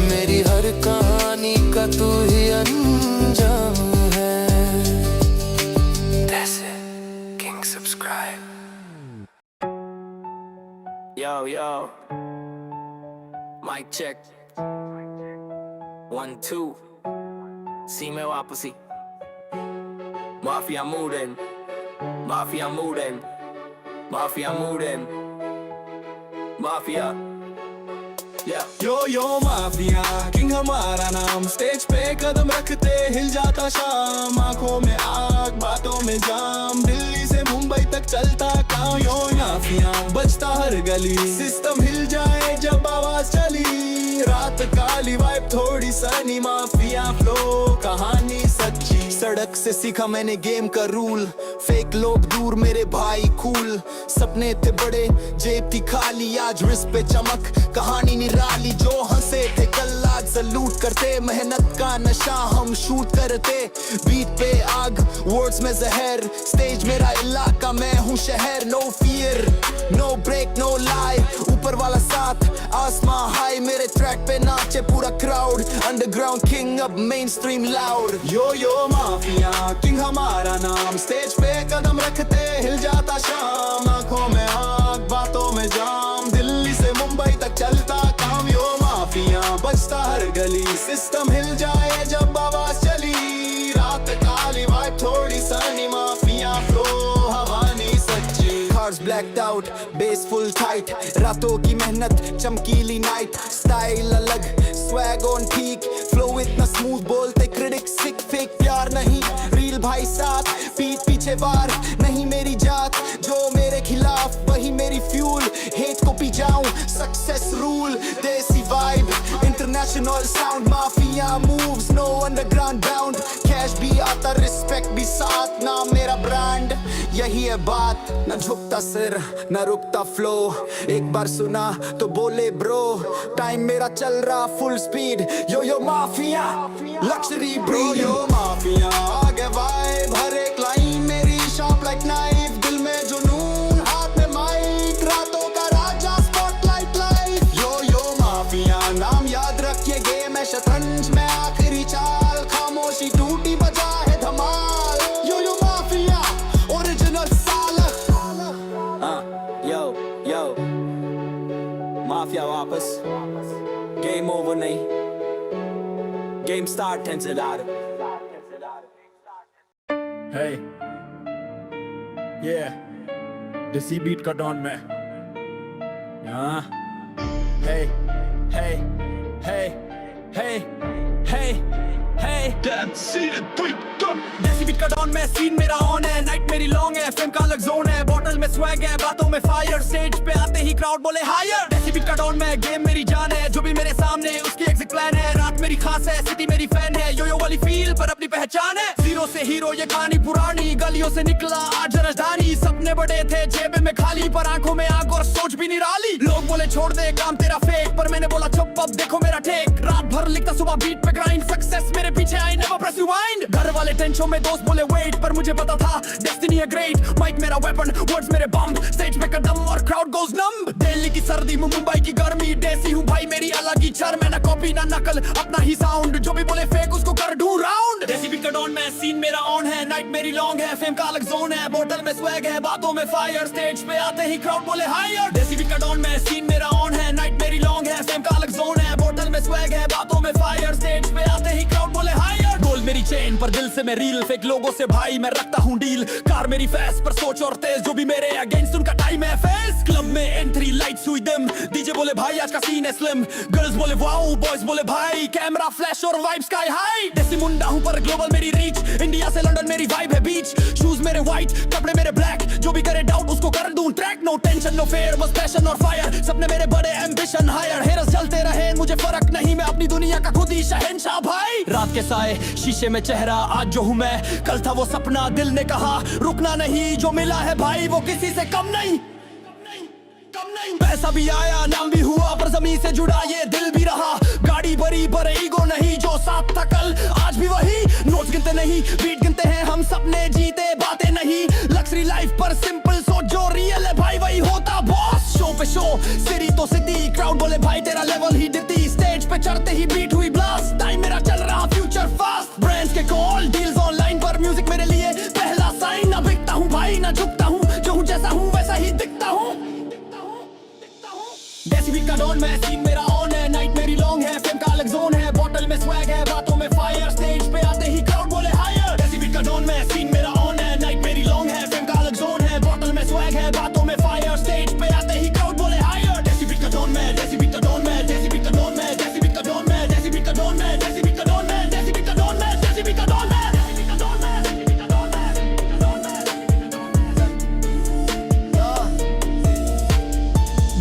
मेरी हर कहानी का तू ही अंजाम है। That's it, King subscribe. Yo, yo, mic check, 1 2, see me वापसी, माफिया मूडन, माफिया मूडन, माफिया मूडन, माफिया। यो यो माफिया किंग हमारा नाम, स्टेज पे कदम रखते हिल जाता शाम, आंखों में आग बातों में जाम, दिल्ली से मुंबई तक चलता काम। यो माफिया बजता हर गली, सिस्टम हिल जाए जब आवाज चली, रात काली वाइब थोड़ी सनी, माफिया फ्लो कहानी सच्ची। सड़क से सीखा मैंने गेम का रूल, फेक लोग दूर मेरे भाई कूल, सपने थे बड़े जेब थी खाली, आज रिस्क पे चमक कहानी निराली। जो हंसे थे कल आज सलूट करते, मेहनत का नशा हम शूट करते, बीट पे आग वर्ड्स में जहर, स्टेज मेरा इलाका मैं हूँ शहर। No fear no break no lie, ऊपर वाला साथ आसमां हाई, मेरे ट्रैक पे नाचे पूरा क्राउड, अंडरग्राउंड किंग अब मेन स्ट्रीम लाउड। यो यो माफिया किंग हमारा नाम, स्टेज पे कदम रखते हिल जाता शाम, आंखों में आग बातों में जाम, दिल्ली से मुंबई तक चलता काम। यो माफिया बजता हर गली, सिस्टम हिल जाए जब आवाज चली, रात काली वाइब थोड़ी सनी, माफिया फ्लो हवानी सच्ची। Cars blacked out, bass full tight, रातों की मेहनत चमकीली नाइट, स्टाइल अलग swag on peak, flow इतना स्मूथ बोलते क्रिटिक सिक, फेक प्यार नहीं रील भाई साथ, पीठ पीछे वार नहीं मेरी जात, जो मेरे खिलाफ वही मेरी फ्यूल, हेट को पी जाऊं success rule, desi vibe international sound, mafia moves no underground bound, cash भी आता रिस्पेक्ट भी साथ, नाम मेरा ब्रांड यही है बात। न झुकता सिर न रुकता फ्लो, एक बार सुना तो बोले ब्रो, टाइम मेरा चल रहा फुल स्पीड, यो यो माफिया लक्जरी ब्रो। यो माफिया आगे वाइब हर एक लाइन मेरी शार्प लाइक नाइफ, दिल में जुनून हाथ में माइक, रातों का राजा स्पॉटलाइट लाइफ। यो यो माफिया नाम याद रखिए, गेम है शतरंज में आखिरी चाल, खामोशी टूटी बजा है धमाल। यो यो माफिया ओरिजिनल साला। यो यो माफिया वापस, गेम ओवर नहीं, गेम स्टार्ट 10 से लाड। Hey, yeah, देसी बीट का डॉन में, हाँ, hey, hey, hey, hey, hey, hey, देसी बीट का डॉन में, सीन मेरा ऑन है, नाइट मेरी लॉन्ग है, फिल्म का अलग जोन है, बॉटल में स्वैग है, बातों में फायर, स्टेज पे आते ही क्राउड बोले हायर। देसी बीट का डॉन में, गेम मेरी जान है, जो भी मेरे सामने उसकी एग्जिट प्लान है, रात मेरी खास है, सिटी मेरी फैन है, यो यो वाली फील पर अपनी पहचान है। जीरो से हीरो ये कहानी पुरानी, गलियों से निकला आज राजधानी। सपने बड़े थे जेब में खाली, पर आंखों में आग और सोच भी निराली। लोग बोले छोड़ दे काम तेरा फेक, पर मैंने बोला चुप अब देखो मेरा टेक। रात भर लिखता सुबह बीट पे ग्राइंड, सक्सेस मेरे पीछे आई नेवर प्रेस रिवाइंड। घर वाले टेंशन में दोस्त बोले वेट, पर मुझे पता था डेस्टिनी है ग्रेट। माइक मेरा वेपन, वर्ड्स मेरे बम, स्टेज पे कदम और क्राउड गोज नम। दिल्ली की सर्दी मुंबई की गर्मी, देसी हूँ भाई मेरी अलग ही चर। मैं ना कॉपी ना नकल अपना ही साउंड, जो भी बोले फेक उसको कर दूं राउंड। देसी बीट का डॉन मैं, सीन मेरा ऑन है, नाइट मेरी लॉन्ग है, फेम का अलग जोन है। बोतल में स्वैग है, बातों में फायर, स्टेज पे आते ही क्राउड बोले हायर। देसी बीट का डॉन मैं, सीन मेरा ऑन है, नाइट मेरी लॉन्ग है, फेम का अलग जोन है। बोतल में स्वैग है, बातों में फायर, स्टेज पे आते ही क्राउड बोले हायर। गोल मेरी चेन पर दिल से मैं रील, फेक लोगों से भाई मैं रखता हूँ डील। कार मेरी फैस पर सोच और तेज, जो भी मेरे अगेंस्ट उनका टाइम है फेस। क्लब में एंट्री लाइट्स हुई डिम, डीजे बोले भाई आज का सीन है स्लिम। गर्ल्स बोले वाओ, बॉयज बोले भाई कैमरा फ्लैश और वाइब स्काई हाई। देसी मुंडा हूँ पर ग्लोबल मेरी रीच, इंडिया से लंदन मेरी वाइब है बीच। शूज मेरे व्हाइट, कपड़े मेरे ब्लैक, जो भी करे डाउट उसको कर दूं track. No tension no fear, बस पैशन और फायर, सपने मेरे बड़े एम्बिशन हायर। हेरस चलते रहे मुझे फर्क नहीं, मैं अपनी दुनिया का खुद ही शहंशाह भाई। रात के साए शीशे में चेहरा, आज जो हूँ मैं कल था वो सपना। दिल ने कहा रुकना नहीं, जो मिला है भाई वो किसी से कम नहीं। पैसा भी आया नाम भी हुआ, पर जमीन से जुड़ा ये दिल भी रहा। गाड़ी बड़ी पर ईगो नहीं, जो साथ था कल आज भी वही। नोट्स गिनते नहीं बीट गिनते हैं हम, सपने जीते बातें नहीं। लग्जरी लाइफ पर सिंपल सोच, जो रियल है भाई वही होता बॉस। शो पे शो, सिटी तो सिटी, क्राउड बोले भाई तेरा लेवल ही दिखती। स्टेज पे चढ़ते ही बीट हुई ब्लास्ट, टाइम मेरा चल रहा फ्यूचर फास्ट। ब्रांड्स के कॉल डील्स ऑनलाइन पर, म्यूजिक मेरे लिए पहला साइन। ना बिकता हूँ भाई ना झुकता हूँ, जो हूँ जैसा हूँ वैसा ही दिखता हूँ। देसी बीट का डॉन मैं, सीन मेरा ऑन है, नाइट मेरी लॉन्ग है, फेम का अलग जोन है। बोतल में स्वैग है, बातों में फायर, स्टेज पे आते ही क्राउड बोले हायर। देसी बीट का डॉन मैं, सीन मेरा ऑन है, नाइट मेरी लॉन्ग है, फेम का अलग जोन है। बोतल में स्वैग है, बातों में फायर, स्टेज पे आते ही क्राउड बोले हायर। देसी बीट का डॉन मैं, देसी बीट का डॉन मैं, देसी बीट का डॉन मैं, देसी बीट का डॉन मैं, देसी बीट का डॉन मैं, देसी बीट का डॉन मैं, देसी बीट का डॉन मैं, देसी बीट का डॉन मैं, देसी बीट का डॉन मैं, देसी बीट का डॉन मैं, देसी बीट का डॉन मैं।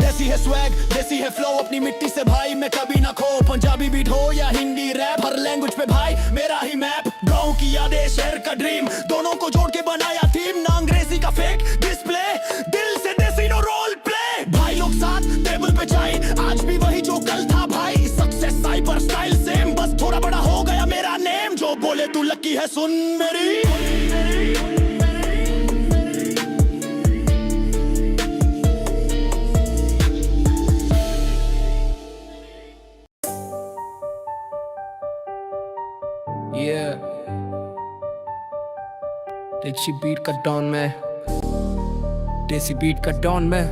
देसी है स्वैग, देसी है फ्लो, अपनी मिट्टी से भाई मैं कभी ना खो। पंजाबी बीट हो या हिंदी रैप, हर लैंग्वेज पे भाई मेरा ही मैप। गांव की यादें शहर का ड्रीम, दोनों को जोड़ के बनाया थीम। ना अंग्रेजी का फेक डिस्प्ले, दिल से देसी नो रोल प्ले। भाई लोग साथ टेबल पे चाय, आज भी वही जो कल था भाई। सक्सेस साइबर स्टाइल सेम, बस थोड़ा बड़ा हो गया मेरा नेम। जो बोले तू लकी है सुन मेरी। देसी बीट का डॉन मैं, देसी बीट का डॉन मैं।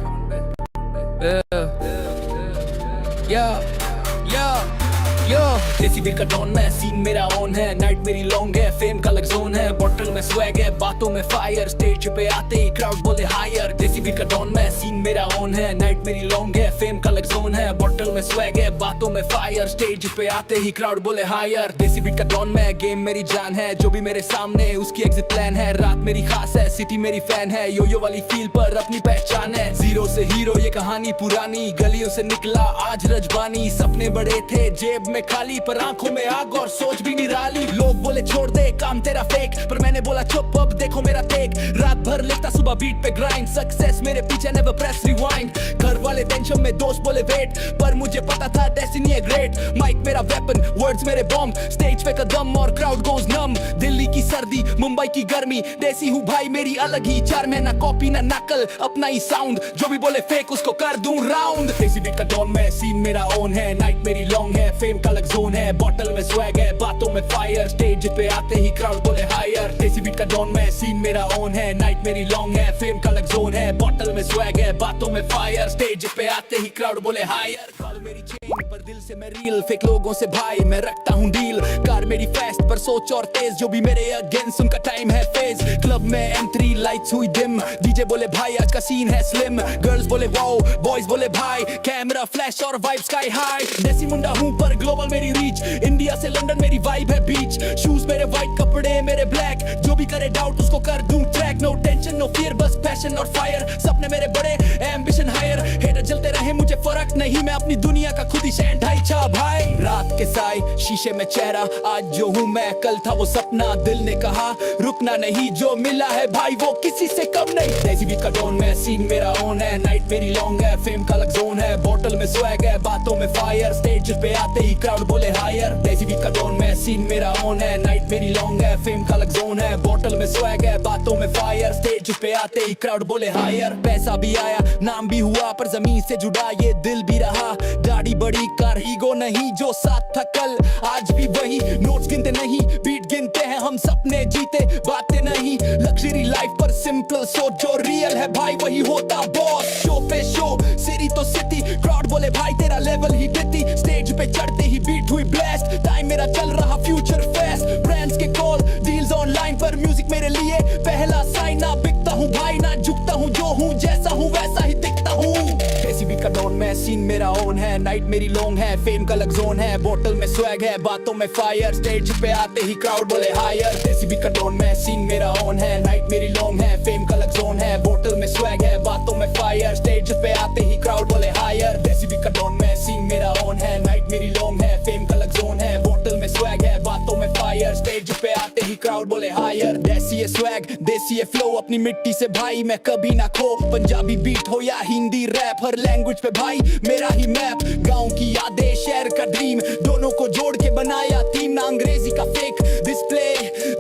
देसी बीट का डॉन मैं, सीन मेरा ऑन है, नाइट मेरी लॉन्ग है, फेम का अलग जोन है। बोतल में स्वैग है, बातों में फायर, स्टेज पे आते ही क्राउड बोले हायर। देसी बीट का डॉन मैं, सीन मेरा ऑन है, नाइट मेरी लॉन्ग है, फेम का अलग जोन है। बोतल में स्वैग है, बातों में फायर, स्टेज पे आते ही क्राउड बोले हायर। देसी बीट का डॉन मैं, गेम मेरी जान है, जो भी मेरे सामने उसकी एग्जिट प्लान है। रात मेरी खास है, सिटी मेरी फैन है, यो वाली फील पर अपनी पहचान है। जीरो से हीरो ये कहानी पुरानी, गलियों से निकला आज रजबानी। सपने बड़े थे जेब में खाली, पर आंखों में आग और सोच भी निराली। लोग बोले छोड़ दे काम तेरा फेक, पर मैंने बोला चुप अब देखो मेरा टेक। रात भर लिखता सुबह बीट पे ग्राइंड, सक्सेस मेरे पीछे नेवर प्रेस रिवाइंड। घर वाले टेंशन में दोस्त बोले वेट, पर मुझे पता था डेस्टिनी है ग्रेट। माइक मेरा वेपन, वर्ड्स मेरे बॉम्ब, स्टेज पे कदम और क्राउड गोज नम। दिल्ली की सर्दी मुंबई की गर्मी, देसी हूँ भाई मेरी अलग ही चार। मैं ना कॉपी ना नकल अपना ही साउंड, जो भी बोले फेक उसको कर दूं राउंड। देसी बीट का डॉन मैं, सीन मेरा ऑन है, नाइट मेरी लॉन्ग है, फेम का अलग जोन है। बोतल में स्वैग है, बातों में फायर, स्टेज पे आते ही क्राउड बोले हायर। देसी बीट का डॉन मैं, सीन मेरा ऑन है, नाइट मेरी लॉन्ग है, फेम का अलग जोन है। बोतल में स्वैग है, बातों में फायर, स्टेज पे आते ही क्राउड बोले हायर। कॉल मेरी चेन पर दिल से मैं रील, फेक लोगों से भाई मैं रखता हूँ डील। कार मेरी फास्ट पर सोच और तेज, जो भी मेरे अगेंस्ट उनका टाइम है फेज। क्लब में M3 लाइट्स हुई डिम, डीजे बोले भाई आज का सीन है स्लिम। गर्ल्स बोले वाओ, बॉयज बोले भाई कैमरा फ्लैश और वाइब स्काई हाई। देसी मुंडा हूँ पर ग्लोबल मेरी रीच, इंडिया से लंदन मेरी वाइब है बीच। शूज मेरे व्हाइट, कपड़े मेरे ब्लैक, जो भी करे डाउट उसको कर दूं track no tension no fear बस पैशन और फायर सपने मेरे बड़े एम्बिशन हायर हेटर जलते रहे मुझे फर्क नहीं मैं अपनी दुनिया का खुद ही शहर ढाई छा भाई रात के साए शीशे में चेहरा आज जो हूँ मैं कल था वो सपना दिल ने कहा रुकना नहीं जो मिला है भाई वो किसी से कम नहीं देसी बीट का डॉन में सीन मेरा ऑन है नाइट मेरी लॉन्ग है फेम का अलग जोन है बोतल में स्वैग है बातों में फायर स्टेज पे आते ही क्राउड बोले हायर देसी बीट का डॉन में सीन मेरा ऑन है नाइट मेरी लॉन्ग है फेम का अलग जोन है बोतल में स्वैग है बातों में फायर स्टेज पे आते ही क्राउड बोले हायर पैसा भी आया नाम भी हुआ पर जमीन से जुड़ा ये दिल भी रहा दाढ़ी बड़ी कार ईगो नहीं जो साथ था कल आज भी वही नोट्स गिनते नहीं बीट गिनते हैं हम सपने जीते बातें नहीं लग्जरी लाइफ पर सिंपल सोच जो रियल है भाई वही होता बॉस शो पे शो सिटी तो सिटी क्राउड बोले भाई तेरा लेवल ही दिती स्टेज पे चढ़ते ही बीट हुई ब्लास्ट टाइम मेरा चल रहा फ्यूचर फास्ट ब्रांड्स के कॉल डील्स ऑनलाइन पर म्यूजिक मेरे लिए पहला साइन ना बिकता हूँ भाई ना झुकता हूँ जो हूँ जैसा हूँ वैसा ही दिखता हूँ देसी बीट का डॉन में सीन मेरा ऑन है नाइट मेरी लॉन्ग है फेम का अलग जोन है बोतल में स्वैग है बातों में फायर स्टेज पे आते ही क्राउड बोले हायर देसी बीट का डॉन में सीन मेरा ऑन है नाइट मेरी लॉन्ग है फेम का अलग जोन है बोतल में स्वैग है बातों में फायर स्टेज पे आते ही क्राउड बोले हायर देसी बीट का डॉन में सीन मेरा ऑन है नाइट मेरी लॉन्ग है फेम का अलग जोन है बोतल में स्वैग है बातों में फायर स्टेज पे आते ही क्राउड बोले हायर देसी ये स्वैग देसी ये फ्लो अपनी मिट्टी से भाई मैं कभी ना खो पंजाबी बीट हो या हिंदी रैप हर लैंग्वेज पे भाई मेरा ही मैप गांव की यादें शहर का ड्रीम दोनों को जोड़ के बनाया थीम ना अंग्रेजी का फेक डिस्प्ले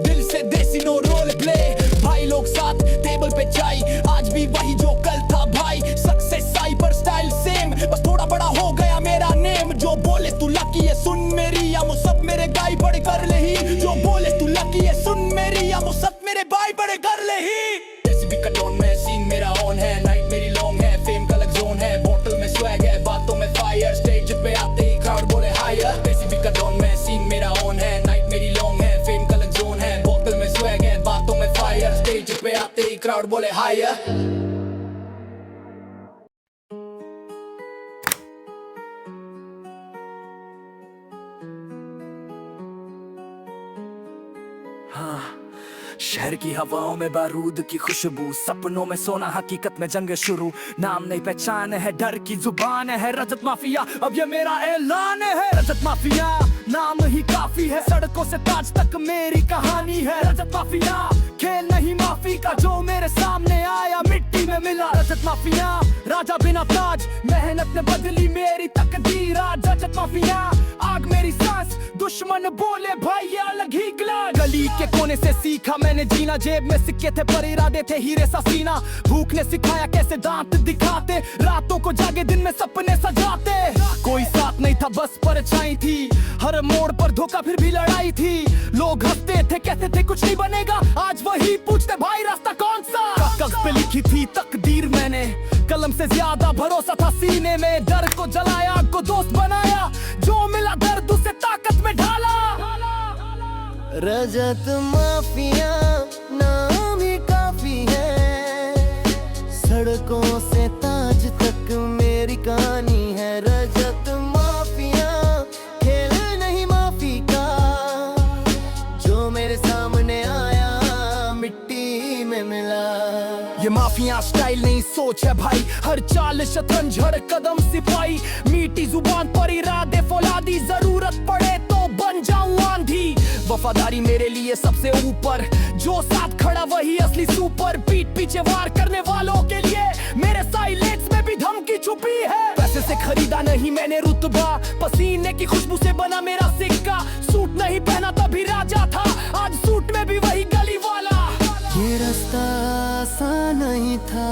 दिल से देसी नो रोल प्ले भाई लोग साथ टेबल पे चाय आज भी वही जो कल था भाई सक्सेस आई पर स्टाइल सेम बस थोड़ा बड़ा हो गया मेरा नेम जो बोले तू लकी है सुन मेरी या वो सब मेरे गाय बड़े कर ले ही जो बोले तू लकी है सुन मेरी या वो सब मेरे भाई बड़े कर ले ही देसी बीट का डॉन में सीन मेरा ऑन है नाइट मेरी लॉन्ग है फेम का अलग जोन है बोतल में स्वैग है बातों में फायर स्टेज पे आते ही क्राउड बोले हायर देसी बीट का डॉन में सीन मेरा ऑन है नाइट मेरी लॉन्ग है फेम का अलग जोन है बोतल में स्वैग है बातों में फायर स्टेज पे आते ही क्राउड बोले हायर शहर की हवाओं में बारूद की खुशबू सपनों में सोना हकीकत में जंग शुरू नाम नहीं पहचान है डर की जुबान है रजत माफिया अब ये मेरा ऐलान है रजत माफिया नाम ही काफी है सड़कों से ताज तक मेरी कहानी है रजत माफिया खेल नहीं माफी का जो मेरे सामने आया मिट्टी में मिला रजत माफिया राजा बिना ताज मेहनत ने बदली मेरी तकदीर आज रजत माफिया आग मेरी सांस दुश्मन बोले भाई ये अलग ही ग्लास गली के कोने से सीखा मैंने जीना जेब में सिक्के थे पर इरादे थे हीरे सा सीना भूख ने सिखाया कैसे दांत दिखाते रातों को जागे दिन में सपने सजाते कोई साथ नहीं था बस परछाई थी हर मोड़ पर धोखा फिर भी लड़ाई थी लोग हंसते थे कहते थे कुछ नहीं बनेगा आज वही पूछते भाई रास्ता कौन सा कागज पे लिखी थी तकदीर मैंने कलम से ज्यादा भरोसा था सीने में डर को जलाया आग को दोस्त बनाया जो मिला दर्द उसे ताकत में ढाला रजत माफिया नाम ही काफी है सड़कों से ताज तक मेरी कहानी है रजत माफिया खेल नहीं माफी का जो मेरे सामने आया मिट्टी में मिला ये माफिया स्टाइल नहीं सोच है भाई हर चाल शतरंज हर कदम सिपाही मीठी जुबान पर इरादे फौलादी जरूरत पड़े तो बन जाऊं आंधी वफादारी मेरे लिए सबसे ऊपर जो साथ खड़ा वही असली सुपर पीठ पीछे वार करने वालों के लिए मेरे साइलेंस में भी धमकी छुपी है पैसे से खरीदा नहीं मैंने रुतबा पसीने की खुशबू से बना मेरा सिक्का सूट नहीं पहना तभी राजा था आज सूट में भी वही गली वाला ये रास्ता आसान नहीं था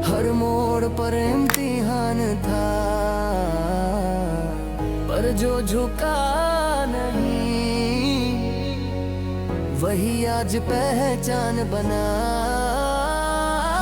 हर मोड़ पर इम्तिहान था पर जो झुका नहीं वही आज पहचान बना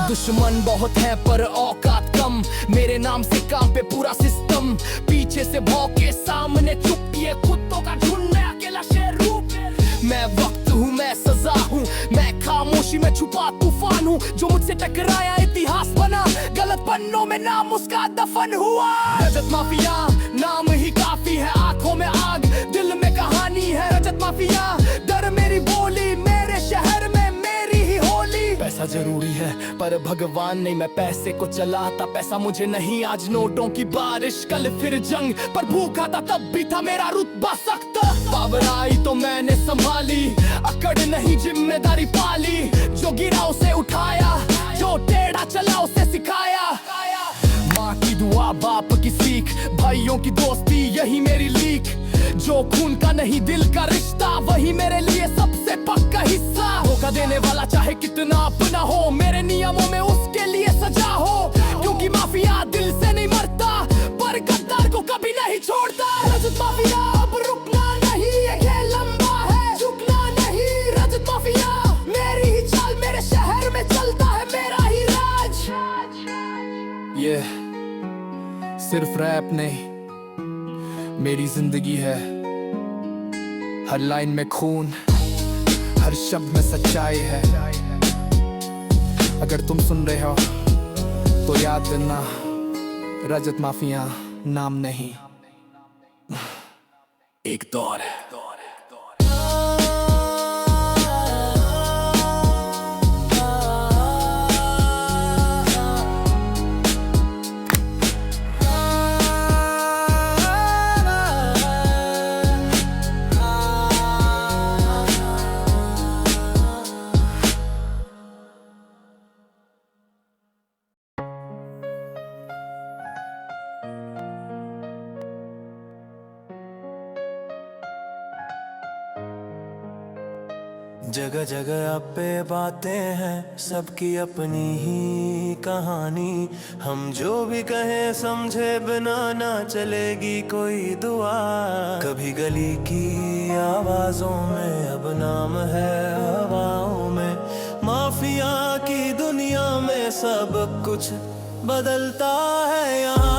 दुश्मन बहुत है पर औकात कम मेरे नाम से कांपे पूरा सिस्टम पीछे से भौंके सामने चुप ये कुत्तों का झुंड मैं अकेला शेर रूप मैं वक्त हूँ मैं सजा हूँ मैं खामोशी में छुपा तूफान हूँ जो मुझसे टकराया इतिहास बना गलत पन्नों में नाम उसका दफन हुआ रजत माफिया नाम ही काफी है आंखों में आग दिल में कहानी पुरानी है रजत माफिया, डर मेरी बोली, मेरे शहर में मेरी ही होली। पैसा जरूरी है पर भगवान नहीं, मैं पैसे को चलाता, पैसा मुझे नहीं। आज नोटों की बारिश, कल फिर जंग, पर भूखा था तब भी था मेरा रुतबा सख्त। पावर आई तो मैंने संभाली, अकड़ नहीं जिम्मेदारी पाली। जो गिरा उसे उठाया, जो टेढ़ा चला उसे सिखाया। माँ की दुआ, बाप की सीख, भाइयों की दोस्ती, यही मेरी लीक। जो खून का नहीं दिल का रिश्ता, वही मेरे लिए सबसे पक्का हिस्सा। धोखा देने वाला चाहे कितना अपना हो, मेरे नियमों में उसके लिए सजा हो। क्योंकि माफिया दिल से नहीं मरता, पर गद्दार को कभी नहीं छोड़ता। रजत माफिया अब रुकना नहीं, ये खेल लंबा है, झुकना नहीं। रजत माफिया मेरी ही चाल, मेरे शहर में चलता है मेरा ही राज। ये सिर्फ रैप नहीं, मेरी जिंदगी है। हर लाइन में खून, हर शब्द में सच्चाई है। अगर तुम सुन रहे हो तो याद देना, रजत माफिया नाम नहीं, एक दौर है। जगह जगह आप पे बातें हैं, सबकी अपनी ही कहानी। हम जो भी कहें समझे बिना ना चलेगी कोई दुआ। कभी गली की आवाजों में अब नाम है हवाओं में। माफिया की दुनिया में सब कुछ बदलता है यहाँ।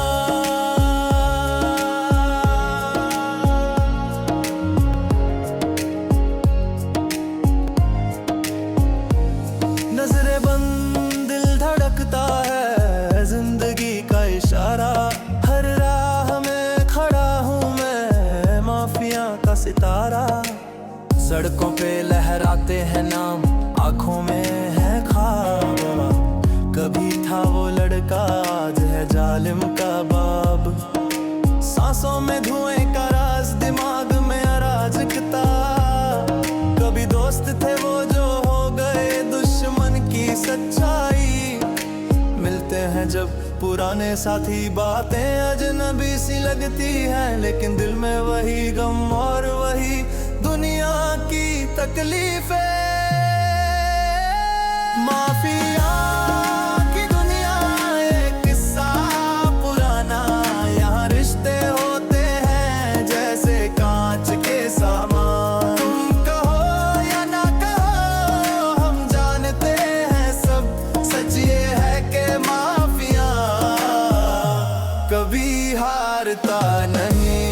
सितारा सड़कों पे लहराते हैं नाम, आंखों में है ख्वाब। कभी था वो लड़का, आज है जालिम का बाब। सांसों में धुएं का राज, दिमाग में अराजकता। कभी दोस्त थे वो जो हो गए दुश्मन की सच्चाई। मिलते हैं जब पुराने साथी, बातें अजनबी सी लगती हैं, लेकिन दिल में वही गम और वही दुनिया की तकलीफें। माफिया की दुनिया एक किस्सा पुराना। यहाँ रिश्ते होते हैं जैसे कांच के सामान। तुम कहो या ना कहो, हम जानते हैं सब सच ये है कि माफिया कभी हारता नहीं,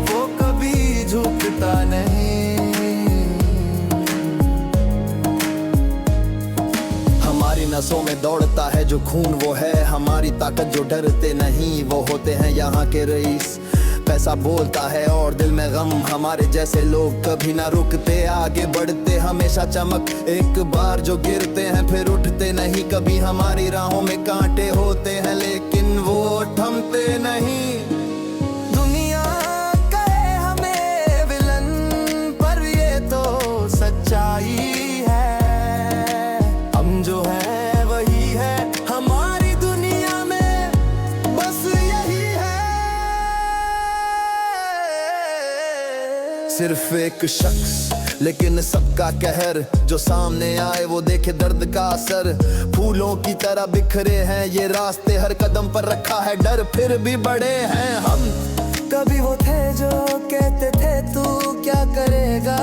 वो कभी झुकता नहीं। हमारी नसों में दौड़ता है जो खून, वो है हमारी ताकत। जो डरते नहीं वो होते हैं यहाँ के रईस। पैसा बोलता है और दिल में गम, हमारे जैसे लोग कभी ना रुकते, आगे बढ़ते हमेशा चमक। एक बार जो गिरते हैं फिर उठते नहीं, कभी हमारी राहों में कांटे होते हैं लेकिन वो थमते नहीं। दुनिया कहे हमें विलन, पर ये तो सच्चाई है। हम जो है वही है, हमारी दुनिया में बस यही है। सिर्फ एक शख्स लेकिन सबका कहर, जो सामने आए वो देखे दर्द का असर। फूलों की तरह बिखरे हैं ये रास्ते, हर कदम पर रखा है डर, फिर भी बड़े हैं हम। कभी वो थे जो कहते थे तू क्या करेगा,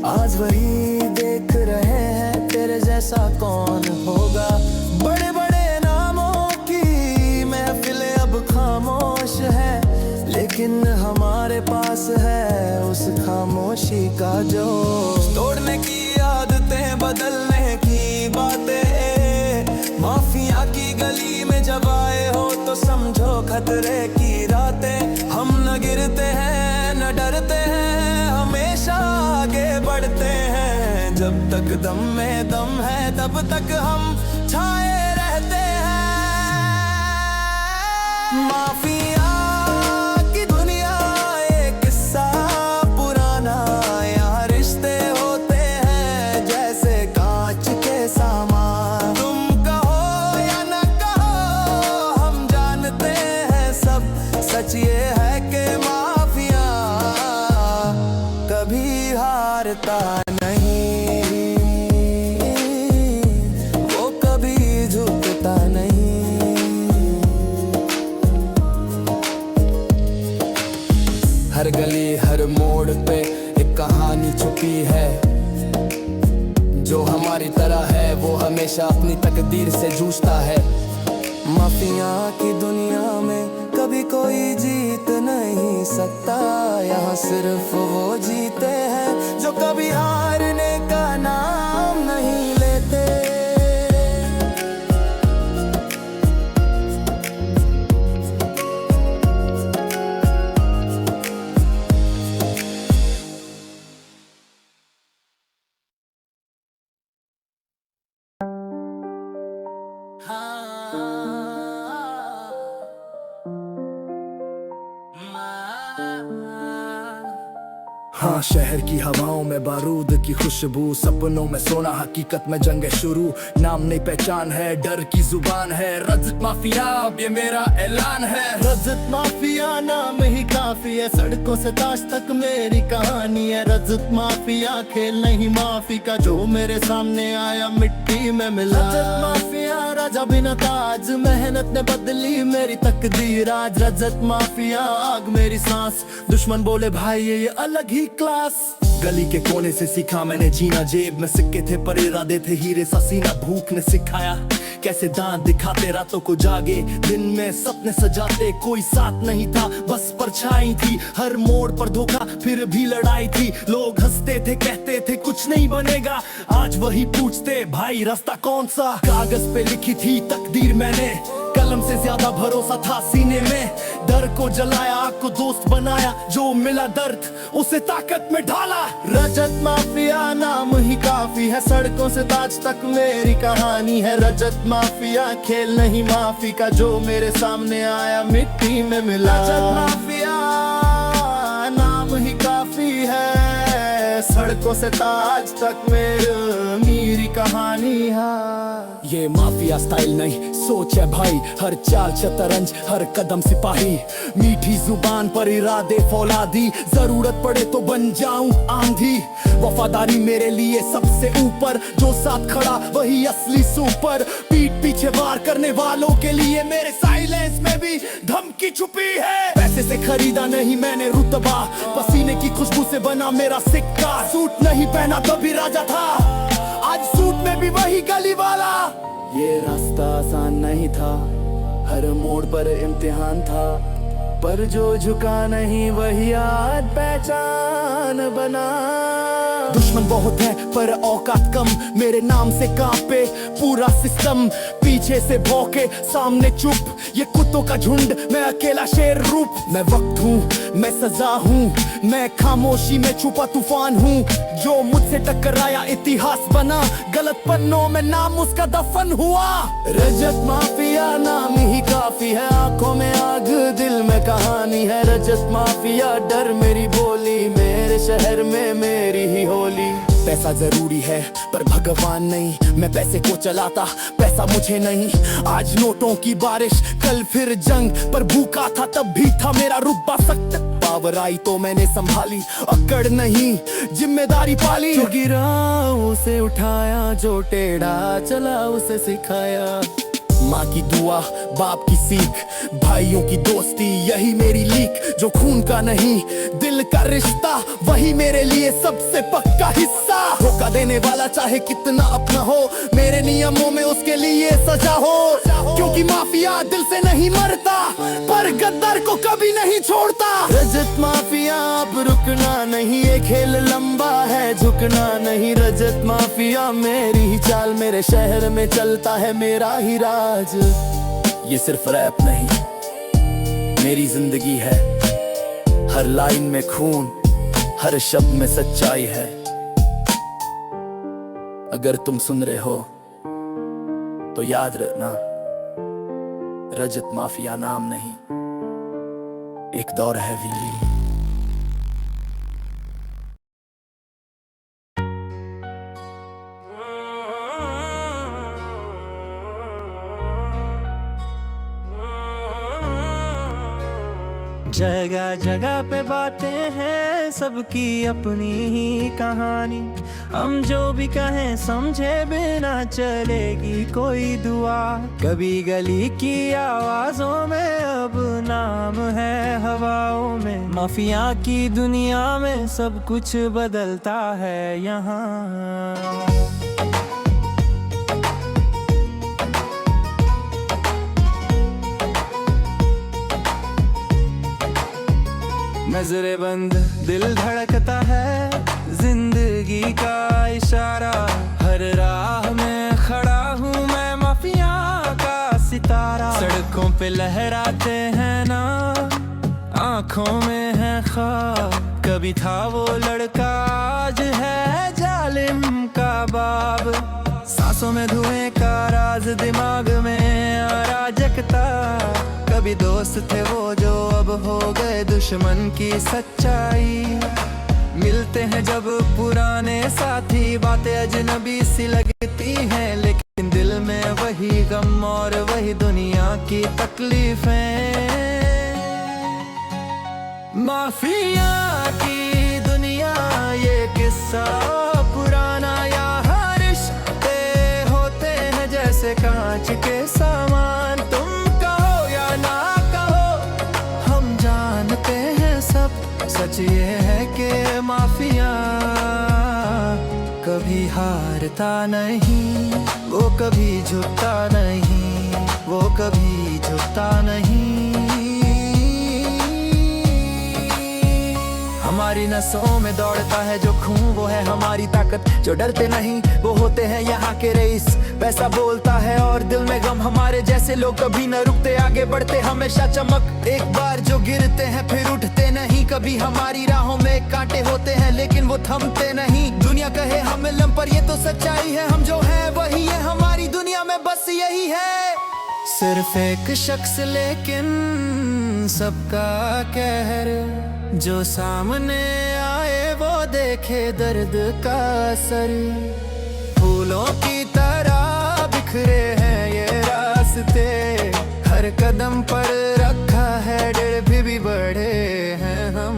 आज वही देख रहे हैं तेरे जैसा कौन होगा। बड़े बड़े नामों की महफिलें अब खामोश है, लेकिन हमारे पास है उस खामोशी का जोश। तोड़ने की आदतें, बदलने की बातें। माफिया की गली में जब आए हो तो समझो खतरे की रातें। हम जब तक दम में दम है तब तक हम छाए रहते हैं। माफिया की दुनिया एक किस्सा पुराना, यहाँ रिश्ते होते हैं जैसे कांच के सामान। तुम कहो या न कहो हम जानते हैं सब, सच ये है कि माफिया कभी हारता नहीं, वो कभी झुकता नहीं। हर गली हर मोड़ पे एक कहानी छुपी है, जो हमारी तरह है वो हमेशा अपनी तकदीर से जूझता है। माफिया की दुनिया में कभी कोई जीत नहीं सकता, यहाँ सिर्फ वो जीते हैं जो कभी हारने का नाम नहीं लेते। हाँ, शहर की हवाओं में बारूद की खुशबू, सपनों में सोना हकीकत में जंग शुरू। नाम नहीं पहचान है, डर की जुबान है, रजत माफिया अब ये मेरा ऐलान है। रजत माफिया नाम ही काफी है, सड़कों से ताज तक मेरी कहानी है। रजत माफिया खेल नहीं माफी का, जो मेरे सामने आया मिट्टी में मिला। रजत माफिया राजा बिना ताज, मेहनत ने बदली मेरी तकदीर आज। रजत माफिया आग मेरी सांस, दुश्मन बोले भाई ये अलग ही क्लास। गली के कोने से सीखा मैंने जीना, जेब में सिक्के थे पर इरादे थे हीरे सा सीना। भूख ने सिखाया कैसे दांत दिखाते रातों को जागे, दिन में सपने सजाते। कोई साथ नहीं था बस परछाई थी, हर मोड़ पर धोखा फिर भी लड़ाई थी। लोग हंसते थे कहते थे कुछ नहीं बनेगा, आज वही पूछते भाई रास्ता कौन सा। कागज पे लिखी थी तकदीर मैंने, कलम से ज्यादा भरोसा था सीने में। डर को जलाया आग को दोस्त बनाया, जो मिला दर्द उसे ताकत में ढाला। रजत माफिया नाम ही काफी है, सड़कों से ताज तक मेरी कहानी है। रजत माफिया खेल नहीं माफी का, जो मेरे सामने आया मिट्टी में मिला। रजत माफिया नाम ही काफी है, सड़कों से ताज तक मेरी कहानी है। ये माफिया स्टाइल नहीं सोच है भाई, हर चाल शतरंज हर कदम सिपाही। मीठी जुबान पर इरादे फौलादी, जरूरत पड़े तो बन जाऊं आंधी। वफादारी मेरे लिए सबसे ऊपर, जो साथ खड़ा वही असली सुपर। पीठ पीछे वार करने वालों के लिए मेरे साइलेंस में भी धमकी छुपी है। पैसे से खरीदा नहीं मैंने रुतबा, पसीने की खुशबू से बना मेरा सिक्का। सूट नहीं पहना तभी राजा था, आज सूट में भी वही गली वाला। ये रास्ता आसान नहीं था, हर मोड़ पर इम्तिहान था, पर जो झुका नहीं वही आज पहचान बना। दुश्मन बहुत है पर औकात कम, मेरे नाम से कांपे पूरा सिस्टम। पीछे से भौंके सामने चुप, ये कुत्तों का झुंड मैं अकेला शेर रूप। मैं वक्त हूँ मैं सजा हूँ, मैं खामोशी में छुपा तूफान हूँ। जो मुझसे टकराया इतिहास बना, गलत पन्नों में नाम उसका दफन हुआ। रजत माफिया नाम ही काफी है, आंखों में आग दिल में कहानी है। रजत माफिया डर मेरी बोली, मेरे शहर में मेरी ही होली। पैसा जरूरी है पर भगवान नहीं, मैं पैसे को चलाता पैसा मुझे नहीं। आज नोटों की बारिश कल फिर जंग, पर भूखा था तब भी था मेरा रुतबा सख्त। पावर आई तो मैंने संभाली, अकड़ नहीं जिम्मेदारी पाली। जो गिरा उसे उठाया, जो टेढ़ा चला उसे सिखाया। माँ की दुआ बाप की सीख, भाइयों की दोस्ती यही मेरी लीक। जो खून का नहीं दिल का रिश्ता, वही मेरे लिए सबसे पक्का हिस्सा। धोखा देने वाला चाहे कितना अपना हो, मेरे नियमों में उसके लिए सजा हो। क्योंकि माफिया दिल से नहीं मरता, पर गद्दार को कभी नहीं छोड़ता। रजत माफिया अब रुकना नहीं, ये खेल लंबा है झुकना नहीं। रजत माफिया मेरी ही चाल, मेरे शहर में चलता है मेरा ही राज। ये सिर्फ रैप नहीं मेरी जिंदगी है, हर लाइन में खून हर शब्द में सच्चाई है। अगर तुम सुन रहे हो तो याद रखना, रजत माफिया नाम नहीं, एक दौर है विली। जगह जगह पे बातें हैं, सबकी अपनी ही कहानी। हम जो भी कहें समझे बिना चलेगी कोई दुआ। कभी गली की आवाजों में अब नाम है हवाओं में। माफिया की दुनिया में सब कुछ बदलता है यहाँ। नजरे बंद दिल धड़कता है, जिंदगी का इशारा। हर राह में खड़ा हूँ मैं, माफिया का सितारा। सड़कों पे लहराते हैं ना, आंखों में है ख्वाब। कभी था वो लड़का, आज है जालिम का बाब। सांसों में धुएं का राज, दिमाग में अराजकता। कभी दोस्त थे वो जो अब हो गए दुश्मन की सच्चाई। मिलते हैं जब पुराने साथी, बातें अजनबी सी लगती हैं, लेकिन दिल में वही गम और वही दुनिया की तकलीफें। माफिया की दुनिया ये किस्सा पुराना, यहाँ रिश्ते होते हैं जैसे कांच के सामान। तुम कहो या ना कहो, हम जानते हैं सब। सच ये है कि माफिया कभी हारता नहीं, वो कभी झुकता नहीं, वो कभी झुकता नहीं। हमारी नसों में दौड़ता है जो खून, वो है हमारी ताकत। जो डरते नहीं वो होते हैं यहाँ के रईस। पैसा बोलता है और दिल में गम, हमारे जैसे लोग कभी न रुकते, आगे बढ़ते हमेशा चमक। एक बार जो गिरते हैं फिर उठते नहीं, कभी हमारी राहों में कांटे होते हैं लेकिन वो थमते नहीं। दुनिया कहे हमें लम, पर ये तो सच्चाई है, हम जो है वही है, हमारी दुनिया में बस यही है। सिर्फ एक शख्स लेकिन सबका कहर, जो सामने आए वो देखे दर्द का असर। फूलों की तरह बिखरे हैं ये रास्ते, हर कदम पर रखा है डर, भी बढ़े हैं हम।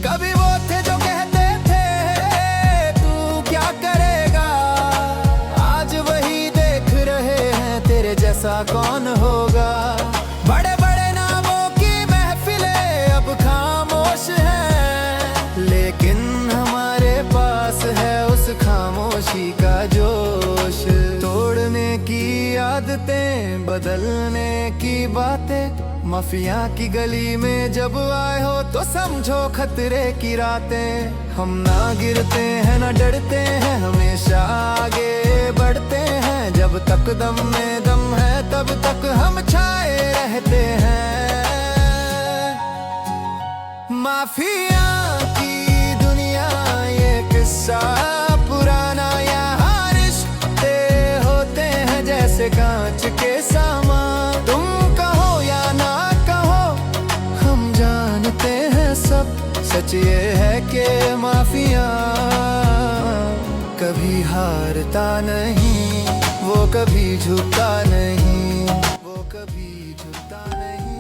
कभी वो थे जो कहते थे तू क्या करेगा, आज वही देख रहे हैं तेरे जैसा कौन होगा। बड़े बड़े नामों की महफिलें अब खामोश हैं, लेकिन हमारे पास है उस खामोशी का जोश। तोड़ने की आदतें, बदलने की बातें। माफिया की गली में जब आए हो तो समझो खतरे की रातें। हम ना गिरते हैं ना डरते हैं, हमेशा आगे बढ़ते हैं। जब तक दम में दम है तब तक हम छाए रहते हैं। माफिया की दुनिया ये किस्सा पुराना, यहाँ रिश्ते होते हैं जैसे कांच के सामान। तुम कहो या ना कहो, हम जानते हैं सब। सच ये है कि माफिया कभी हारता नहीं, वो कभी झुकता नहीं, वो कभी झुकता नहीं।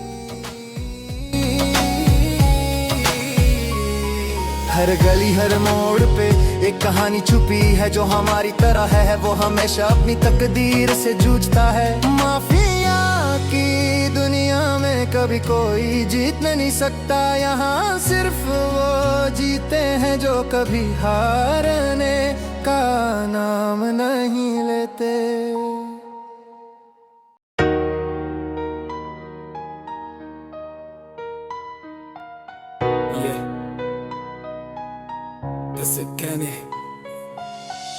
हर गली हर मोड़ पे एक कहानी छुपी है, जो हमारी तरह है वो हमेशा अपनी तकदीर से जूझता है। माफिया की दुनिया में कभी कोई जीत नहीं सकता, यहाँ सिर्फ वो जीते हैं जो कभी हारने का नाम नहीं लेते। किसे कहने,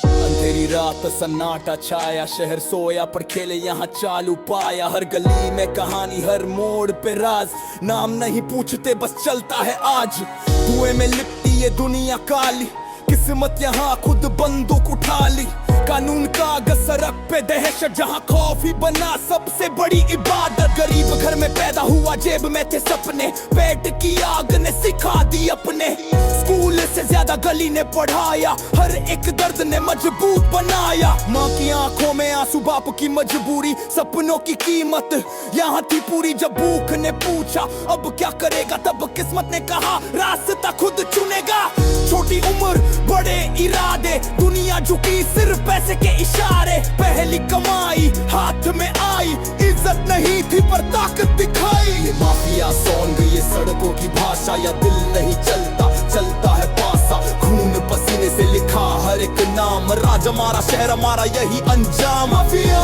अंधेरी रात सन्नाटा छाया, शहर सोया पर खेले यहाँ चालू पाया। हर गली में कहानी, हर मोड़ पे राज, नाम नहीं पूछते बस चलता है आज। धुएं में लिपटी ये दुनिया काली, किस्मत यहाँ खुद बंदूक उठा ली, कानून का आग सड़क पे दहशत, जहाँ खौफ ही बना सबसे बड़ी इबादत। गरीब घर में पैदा हुआ, जेब में थे सपने, पेट की आग ने सिखा दी अपने। स्कूल से ज्यादा गली ने पढ़ाया, हर एक दर्द ने मजबूत बनाया। माँ की आंखों में आंसू, बाप की मजबूरी, सपनों की कीमत यहाँ थी पूरी। जब भूख ने पूछा अब क्या करेगा, तब किस्मत ने कहा रास्ता खुद चुनेगा। छोटी उम्र बड़े इरादे, दुनिया झुकी सिर्फ पैसे के इशारे। पहली कमाई हाथ में आई, इज्जत नहीं थी पर ताकत दिखाई। ये माफिया सॉन्ग, ये सड़कों की भाषा, या दिल नहीं चलता, चलता है पासा। खून पसीने से लिखा हर एक नाम, राज हमारा, शहर हमारा, यही अंजाम। माफिया,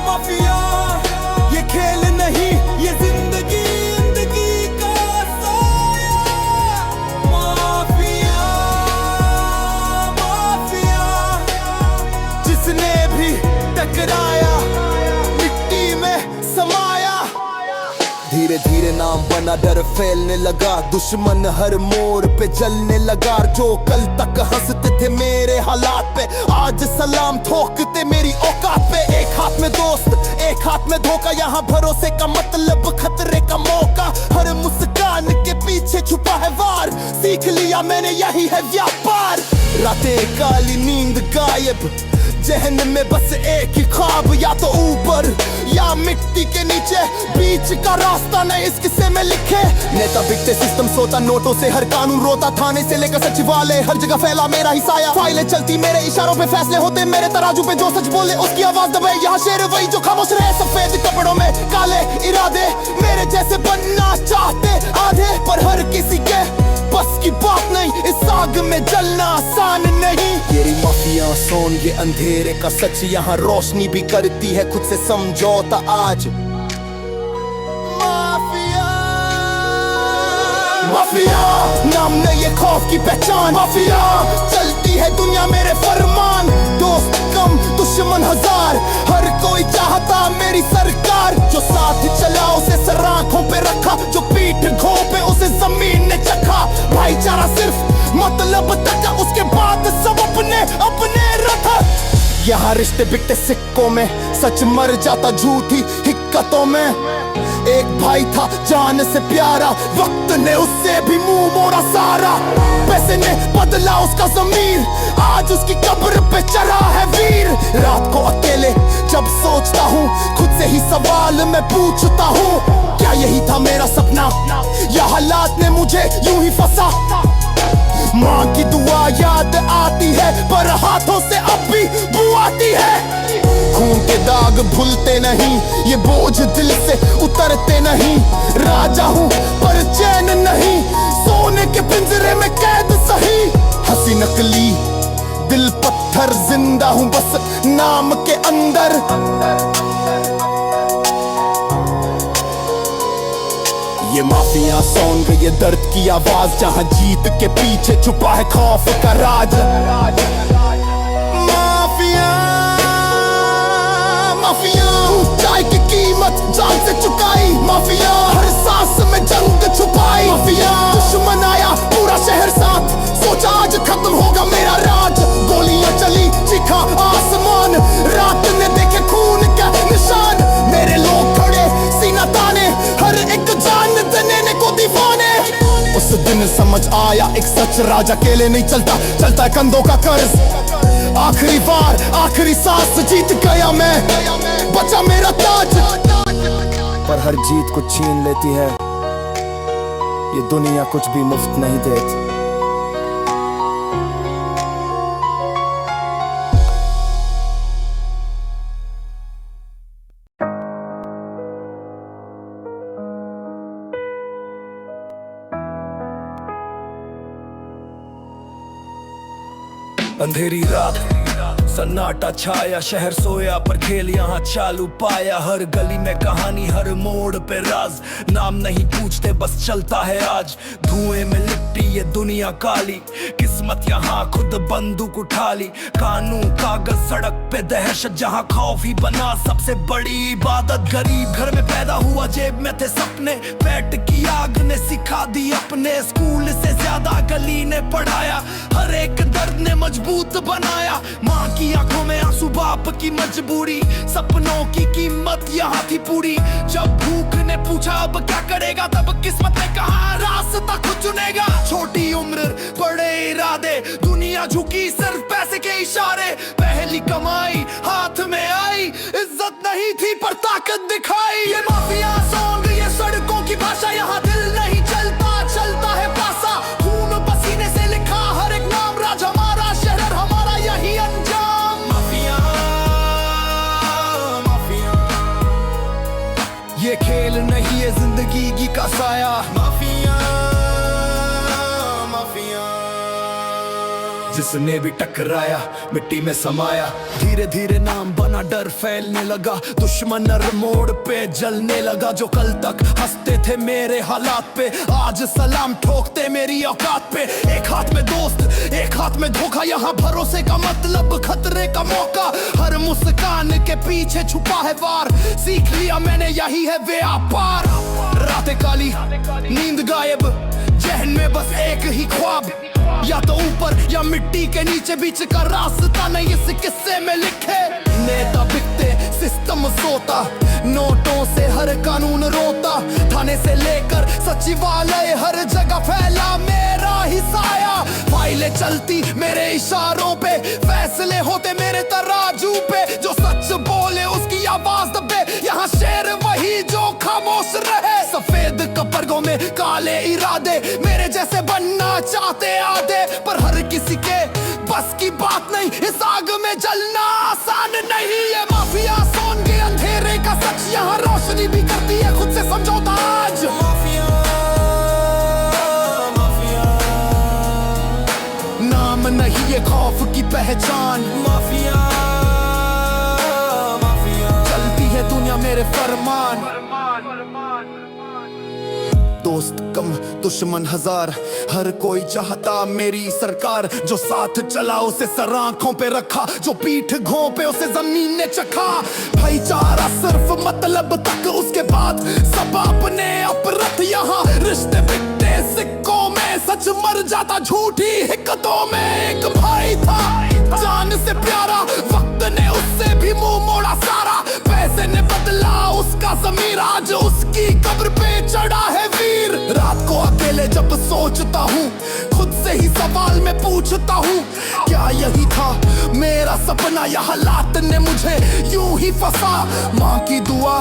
माफिया, ये खेल नहीं, ये जिंदगी, जिंदगी का साया। माफिया, माफिया, जिसने भी टकराया मिट्टी में समाया। धीरे धीरे नाम बना, डर फैलने लगा, दुश्मन हर मोड़ पे जलने लगा। जो कल तक हंसते थे मेरे हालात पे, आज सलाम ठोकते मेरी औकात पे। एक हाथ में दोस्त, एक हाथ में धोखा, यहाँ भरोसे का मतलब खतरे का मौका। हर मुस्कान के पीछे छुपा है वार, सीख लिया मैंने यही है व्यापार। रातें काली, नींद गायब, जहन में बस एक ही ख्वाब, या तो ऊपर या मिट्टी के नीचे, बीच का रास्ता नहीं इस किस्से में लिखे। नेता बिकते, सिस्टम सोता, नोटों से हर कानून रोता, थाने से लेकर सचिवालय हर जगह फैला मेरा ही साया। फाइलें चलती मेरे इशारों पे, फैसले होते मेरे तराजू पे, जो सच बोले उसकी आवाज दबे। यहाँ शेर वही जो खामोश रहे, सफेद कपड़ों में काले इरादे, मेरे जैसे बनना चाहते आधे, पर हर किसी के बस की बात नहीं, इस आग में जलना आसान नहीं। ये माफिया सोन, ये अंधेरे का सच, यहाँ रोशनी भी करती है खुद से समझौता आज। माफिया, माफिया, नाम न ये खौफ की पहचान। माफिया, चलती है दुनिया मेरे फरमान, दोस्त कम दुश्मन हजार, हर कोई चाहता मेरी सरकार। जो साथ चला उसे सर आंखों पे रखा, जो पीठ घोंपे उसे जमीन ने चखा। भाईचारा सिर्फ मतलब तक, उसके बाद सब अपने अपने रखा। यहाँ रिश्ते बिकते सिक्कों में, सच मर जाता झूठी हिक्कतों में। एक भाई था जान से प्यारा, वक्त ने उससे भी मुंह मोड़ा सारा। पैसे ने बदला उसका ज़मीर, आज उसकी कब्र पे चढ़ा है वीर। रात को अकेले जब सोचता हूँ, खुद से ही सवाल मैं पूछता हूँ, क्या यही था मेरा सपना, या हालात ने मुझे यूं ही फंसा। माँ की दुआ याद आती है, पर हाथों से अब भी बू आती है। खून के दाग भूलते नहीं, ये बोझ दिल से उतरते नहीं। राजा हूँ पर चैन नहीं, सोने के पिंजरे में कैद सही। हंसी नकली, दिल पत्थर, जिंदा हूँ बस नाम के अंदर। ये माफिया सॉन्ग, ये दर्द की आवाज, जहाँ जीत के पीछे छुपा है खौफ का राज। माफिया, माफिया, चाय की कीमत जान से चुकाई। माफिया, हर सांस में जंग छुपाई। माफिया, दुश्मन आया पूरा शहर साथ, सोचा आज खत्म होगा मेरा राज। गोलियां चली, चीखा आसमान, रात ने देखे खून का निशान। मेरे लोग खड़े सीना ताने, हर एक जान देने को दीवाने। उस दिन समझ आया एक सच, राजा अकेले नहीं चलता, चलता है कंधों का कर्ज। आखिरी बार, आखिरी सांस, जीत गया मैं, बचा मेरा ताज। पर हर जीत को छीन लेती है ये दुनिया, कुछ भी मुफ्त नहीं देती। अंधेरी रात, सन्नाटा छाया, शहर सोया पर खेल यहाँ चालू पाया। हर गली में कहानी, हर मोड़ पे राज, नाम नहीं पूछते बस चलता है आज। धुएं में लिपटी ये दुनिया काली, किस्मत यहाँ खुद बंदूक उठा ली। कानून कागज सड़क पे दहशत, जहाँ खौफ ही बना सबसे बड़ी इबादत। गरीब घर में पैदा हुआ, जेब में थे सपने, पेट की आग ने सिखा दी अपने। स्कूल से ज्यादा गली ने पढ़ाया, हर एक दर्द ने मजबूत बनाया। माँ की आंखों में आंसू, बाप की मजबूरी, सपनों की कीमत यहाँ थी पूरी। जब भूख ने पूछा अब क्या करेगा, तब किस्मत ने कहा रास्ता खुद चुनेगा। छोटी उम्र बड़े इरादे, दुनिया झुकी सिर्फ पैसे के इशारे। पहली कमाई हाथ में आई, इज्जत नहीं थी पर ताकत दिखाई। ये माफिया सॉन्ग, ये सड़कों की भाषा, यहाँ दिल नहीं चलता, चलता है पासा। खून पसीने से लिखा हर एक नाम, राज हमारा, शहर हमारा, यही अंजाम। माफिया, माफिया, ये खेल नहीं है जिंदगी की का साया। माफिया, माफिया, जिसने भी टकराया मिट्टी में समाया। धीरे धीरे नाम बना, डर फैलने लगा, दुश्मन हर मोड़ पे जलने लगा। जो कल तक हंसते थे मेरे हालात पे, आज सलाम ठोकते मेरी औकात पे। एक हाथ में दोस्त, एक हाथ में धोखा, यहाँ भरोसे का मतलब खतरे का मौका। हर मुस्कान के पीछे छुपा है वार, सीख लिया मैंने यही है व्यापार। रातें काली, नींद गायब, जहन में बस एक ही ख्वाब, या तो ऊपर या मिट्टी के नीचे, बीच का रास्ता नहीं इस किस्से में लिखे। नेता बिकते, सिस्टम सोता, नोटों से हर कानून रोता। थाने से लेकर सचिवालय, हर जगह फैला मेरा ही साया। फाइलें चलती मेरे इशारों पे, फैसले होते मेरे तराजू पे। जो सच बोले उसकी आवाज दबे, यहाँ शेर वही जो खामोश रहे। सफेद कपड़ों में काले इरादे, मेरे जैसे बनना चाहते आधे, पर हर किसी के बस की बात नहीं। इस आग में जलना आसान नहीं। ये माफिया सोन के अंधेरे का सच, यहाँ रोशनी भी करती है खुद से समझौता आज। माफिया, माफिया, नाम नहीं ये खौफ की पहचान। माफिया, माफिया, चलती है दुनिया मेरे फरमान। दोस्त कम दुश्मन हजार, हर कोई चाहता मेरी सरकार। जो साथ चला उसे सर आंखों पे रखा, जो पीठ घोंपे उसे जमीन ने चखा। भाईचारा सिर्फ मतलब तक, उसके बाद सब अपने अपरत। यहाँ रिश्ते बिकते सिक्कों में, सच मर जाता झूठी हिक्कतों में। एक भाई था जान से प्यारा, वक्त ने उससे भी मुंह मोड़ा सारा। पैसे ने बदला उसका ज़मीर, आज उसकी कब्र पे चढ़ा है वीर। रात को अकेले जब सोचता हूँ, खुद से ही सवाल मैं पूछता हूँ, क्या यही था मेरा सपना या हालात ने मुझे यूं ही फंसा। माँ की दुआ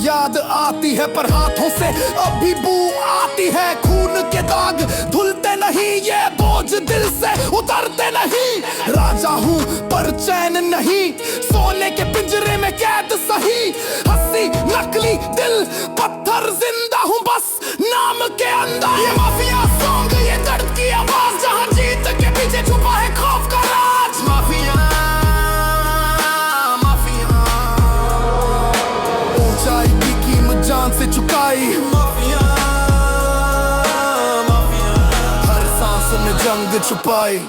याद आती है पर हाथों से अभी बू आती है। खून के दाग धुलते नहीं, ये बोझ दिल से उतरते नहीं। राजा हूँ पर चैन नहीं, सोने के पिंजरे में कैद सही। हंसी नकली, दिल पत्थर, जिंदा हूँ बस नाम के अंदर। ये माफिया सॉन्ग, ये दर्द की आवाज, जहाँ जीत के पीछे छुपा है खौफ का राज। माफिया, माफिया, ऊंचाई की कीमत जान से चुकाई। माफिया, माफिया, हर सांस में जंग छुपाई।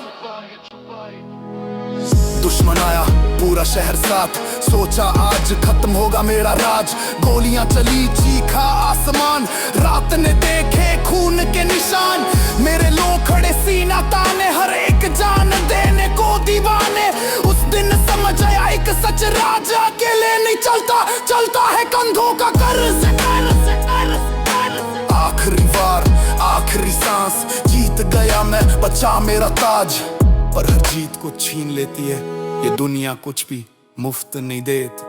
दुश्मन आया पूरा शहर साथ, सोचा आज खत्म होगा मेरा राज। गोलियां चली, चीखा आसमान, रात ने देखे खून के निशान। मेरे लोग खड़े सीना ताने, हर एक जान देने को दीवाने। उस दिन समझ आया एक सच, राजा अकेले नहीं चलता, चलता है कंधों का कर्ज। आखिरी बार, आखिरी सांस, जीत गया मैं, बचा मेरा ताज। पर हर जीत को छीन लेती है ये दुनिया, कुछ भी मुफ्त नहीं देती।